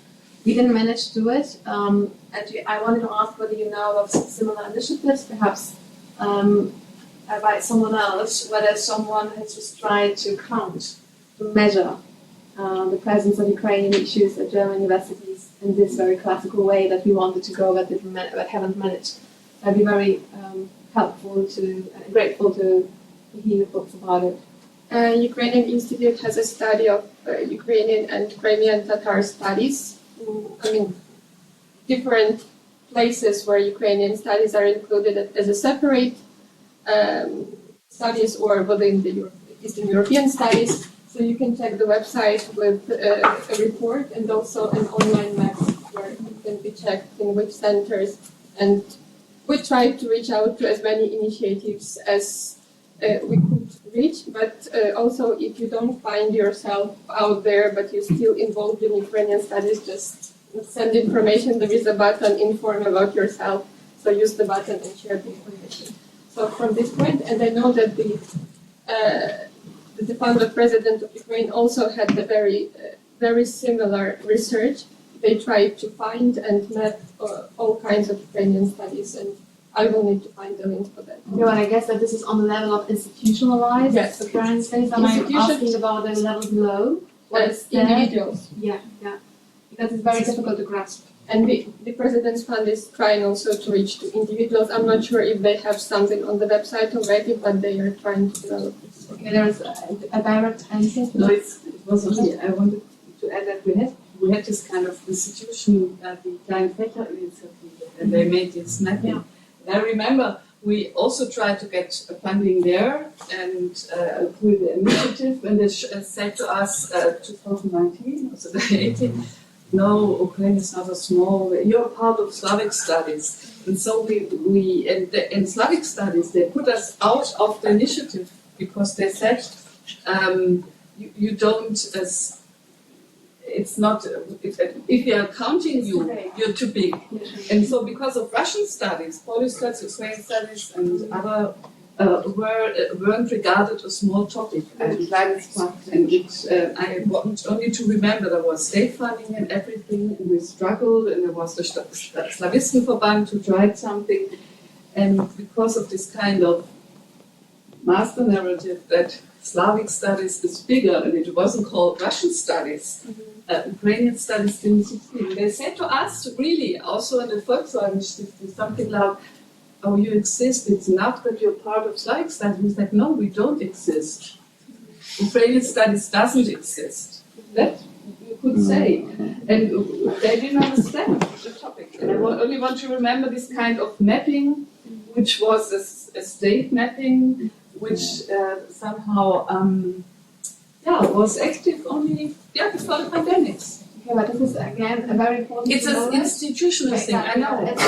We didn't manage to do it, and I wanted to ask whether you know of similar initiatives, perhaps by someone else, whether someone has just tried to count, to measure the presence of Ukrainian issues at German universities in this very classical way that we wanted to go but haven't managed. I'd be very helpful grateful to hear your thoughts about it. Ukrainian Institute has a study of Ukrainian and Crimean Tatar studies. I mean, different places where Ukrainian studies are included as a separate studies or within the Eastern European studies. So you can check the website with a report and also an online map where it can be checked in which centers. And we tried to reach out to as many initiatives as we could reach, but also if you don't find yourself out there but you're still involved in Ukrainian studies, just send information. There is a button, inform about yourself, so use the button and share the information. So from this point, and I know that the founder president of Ukraine also had the very similar research. They tried to find and map all kinds of Ukrainian studies, and I will need to find the link for that. Yeah, and I guess that this is on the level of institutionalized. Yes. The current studies. Am I asking about the level below? What is individuals? Yeah. Because it's very difficult to grasp. And the President's Fund is trying also to reach to individuals. I'm not sure if they have something on the website already, but they are trying to develop this. Okay, there is a direct answer. No, it was only, I wanted to add that we had this kind of institution, the Kleine Fächer Initiative, and they made this mapping. Yeah. And I remember we also tried to get funding there and through the initiative, and they said to us 2019, also 2018, no, Ukraine is not a small, you're part of Slavic studies. And so we in Slavic studies, they put us out of the initiative because they said, you don't, it's not, if they are counting you, you're too big. And so because of Russian studies, Polish studies, Ukrainian studies, and other weren't regarded a small topic. And I want only to remember there was state funding and everything, and we struggled, and there was the Slavistenverband who tried something. And because of this kind of master narrative that Slavic studies is bigger, and it wasn't called Russian studies, Ukrainian studies didn't succeed. They said to us, really, also in the Volkswagen, something like, oh, you exist, it's enough that you're part of Slavic studies. We said, no, we don't exist. Ukrainian studies doesn't exist. That you could say. And they didn't understand the topic. And I only want to remember this kind of mapping, which was a state mapping, which somehow was active only before the pandemics. Okay, but this is again a very important. It's an institutional thing. I know. It's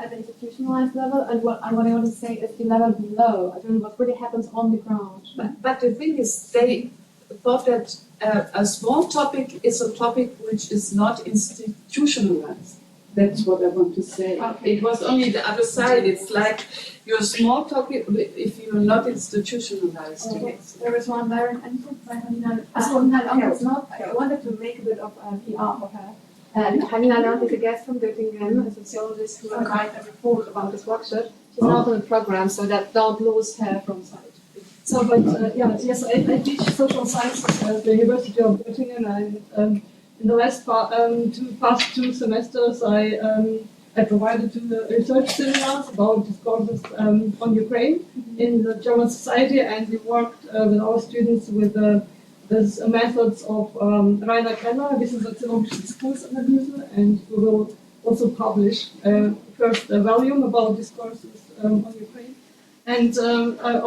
at the institutionalized level, and what I want to say is the level below. I don't know what really happens on the ground. But the thing is, they thought that a small topic is a topic which is not institutionalized. That's what I want to say. Okay. It was only the other side. It's like you're a small topic if you're not institutionalized. Okay. There is one direct answer by Hanina. I wanted to make a bit of PR for her. Hanina is a guest from Göttingen, a sociologist who will write a report about this workshop. She's not on the program, so that don't lose her from sight. So, but yes, I teach social sciences at the University of Göttingen, and in the last past two semesters, I provided two research seminars about discourses on Ukraine in the German society, and we worked with our students with the methods of Rainer Keller. This is a theologische Diskursanalyse, and we will also publish first a volume about discourses on Ukraine. And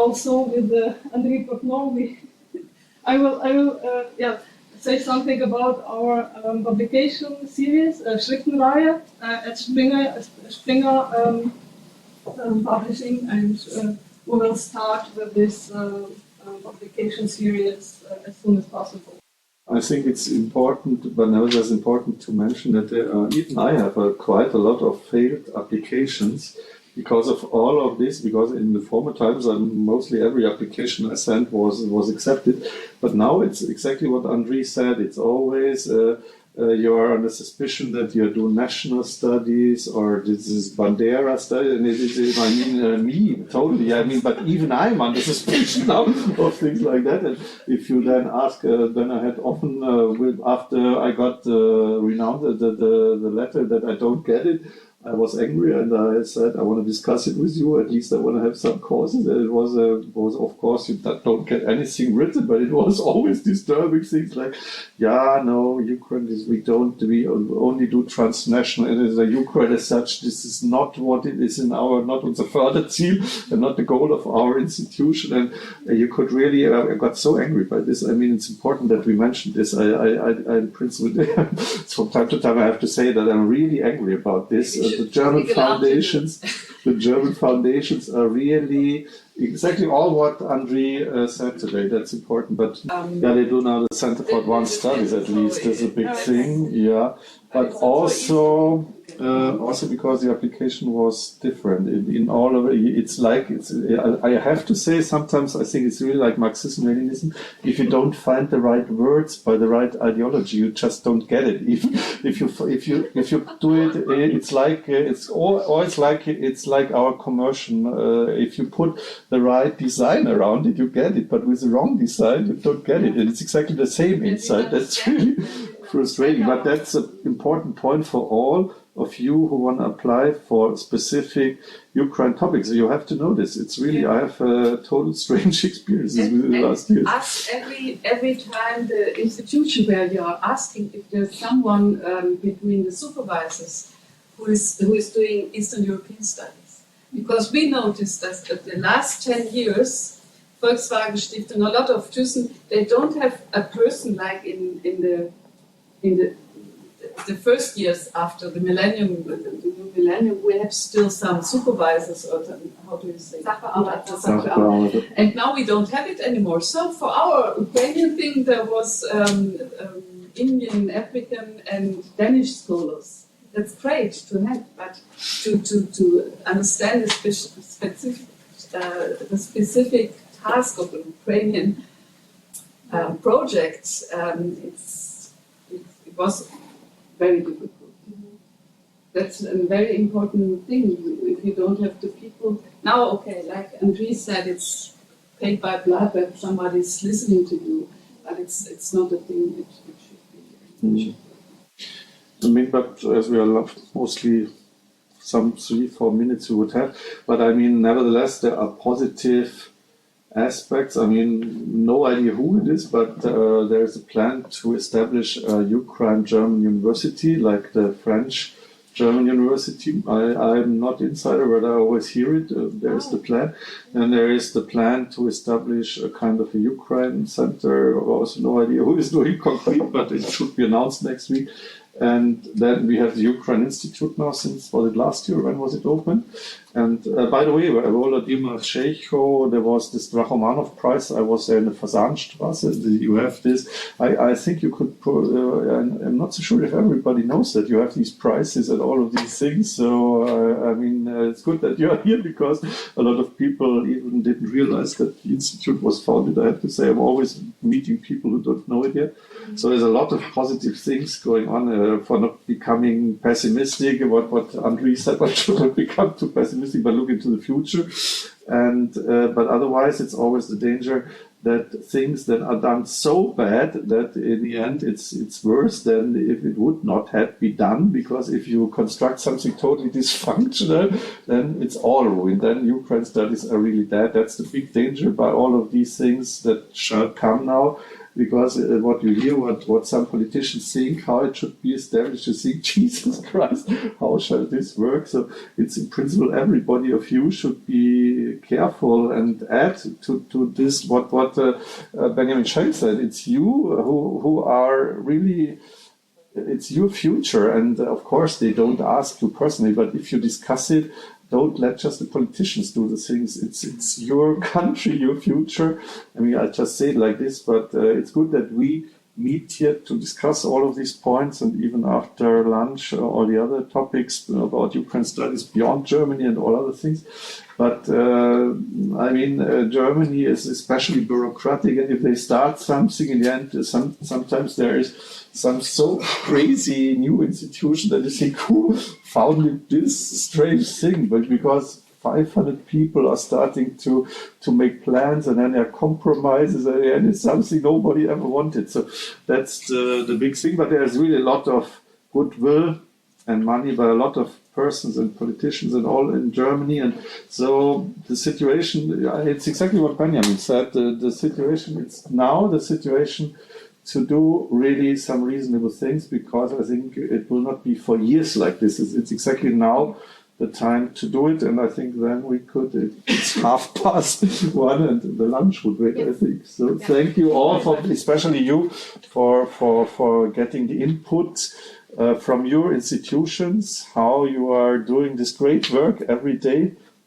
also with Andrej Doronin, I will say something about our publication series, Schriftenreihe at Springer publishing, and we will start with this publication series as soon as possible. I think it's important, but nevertheless important to mention that even I have quite a lot of failed applications because of all of this, because in the former times mostly every application I sent was accepted, but now it's exactly what Andrej said. It's always you are under suspicion that you do national studies or this is Bandera studies, and it is, I mean, me, totally, I mean, but even I'm under suspicion now of things like that. And if you then ask, then I had often, after I got renounced the letter that I don't get it, I was angry and I said, I want to discuss it with you. At least I want to have some courses. And it was of course, you don't get anything written, but it was always disturbing things like, yeah, no, Ukraine is, we only do transnational. It is a Ukraine as such. This is not what it is in our, not unser Förderziel and not the goal of our institution. And you could really, I got so angry by this. I mean, it's important that we mention this. I in principle, from time to time, I have to say that I'm really angry about this. The German foundations are really exactly all what Andrej said today. That's important. But yeah, they do now the Center for Advanced Studies at least. That's a big thing. Yeah, but also because the application was different in all of it. It's like I have to say sometimes I think it's really like Marxism-Leninism. If you don't find the right words by the right ideology, you just don't get it. If you do it, it's like it's like our commercial. If you put the right design around it, you get it. But with the wrong design, you don't get it. And it's exactly the same inside. That's really frustrating. But that's an important point for all of you who want to apply for specific Ukraine topics. You have to know this. It's really, I have total strange experiences with the last years. Ask every time the institution where you are asking if there's someone between the supervisors who is doing Eastern European studies. Because we noticed that the last 10 years, Volkswagen Stiftung, a lot of Thyssen, they don't have a person like in the first years after the millennium, we have still some supervisors, or how do you say? Sachbearbeiter. And now we don't have it anymore. So for our Ukrainian thing, there was Indian, African, and Danish scholars. That's great to have, but to understand the specific task of the Ukrainian project, it was very difficult. That's a very important thing. If you don't have the people now, okay, like Andrej said, it's paid by blood that somebody's listening to you, but it's not a thing it should be. I mean, but as we are mostly some 3-4 minutes we would have, but I mean, nevertheless, there are positive aspects. I mean, no idea who it is, but there is a plan to establish a Ukraine-German university, like the French-German university. I'm not insider, but I always hear it. There's the plan. And there is the plan to establish a kind of a Ukraine center. Also no idea who is doing concrete, but it should be announced next week. And then we have the Ukraine Institute now since, was it last year? When was it open? And by the way, Volodymyr Sheikho, there was this Drahomanov Prize. I was there in the Fasanstrasse. You have this. I think you could, I'm not so sure if everybody knows that you have these prizes and all of these things. So, I mean, it's good that you are here because a lot of people even didn't realize that the Institute was founded. I have to say, I'm always meeting people who don't know it yet. So there's a lot of positive things going on for not becoming pessimistic about what Andrej said, but should not become too pessimistic, but look into the future. And but otherwise, it's always the danger that things that are done so bad that in the end it's worse than if it would not have been done. Because if you construct something totally dysfunctional, then it's all ruined. Then Ukraine studies are really dead. That's the big danger by all of these things that shall come now. Because what you hear, what some politicians think, how it should be established, you think, Jesus Christ, how shall this work? So it's in principle, everybody of you should be careful and add to this what Benjamin Schädler said. It's you who are really, it's your future. And of course, they don't ask you personally, but if you discuss it, don't let just the politicians do the things. It's your country, your future. I mean, I just say it like this, but it's good that we meet here to discuss all of these points, and even after lunch, all the other topics about Ukraine studies beyond Germany and all other things. But I mean, Germany is especially bureaucratic, and if they start something, in the end, sometimes there is some so crazy new institution that you think, who founded this strange thing? But because 500 people are starting to make plans, and then there are compromises, and it's something nobody ever wanted. So that's the big thing. But there's really a lot of goodwill and money by a lot of persons and politicians and all in Germany. And so the situation, it's exactly what Benjamin said. The situation, it's now the situation to do really some reasonable things, because I think it will not be for years like this. It's exactly now the time to do it, and I think then we could, it's 1:30 and the lunch would wait, I think. So thank you all, especially you, for getting the input from your institutions, how you are doing this great work every day,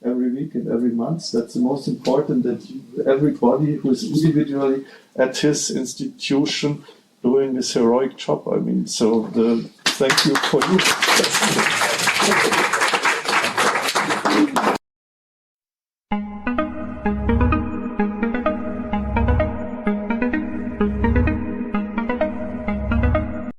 every week and every month. That's the most important, that everybody who is individually at his institution doing this heroic job. I mean, so thank you for you.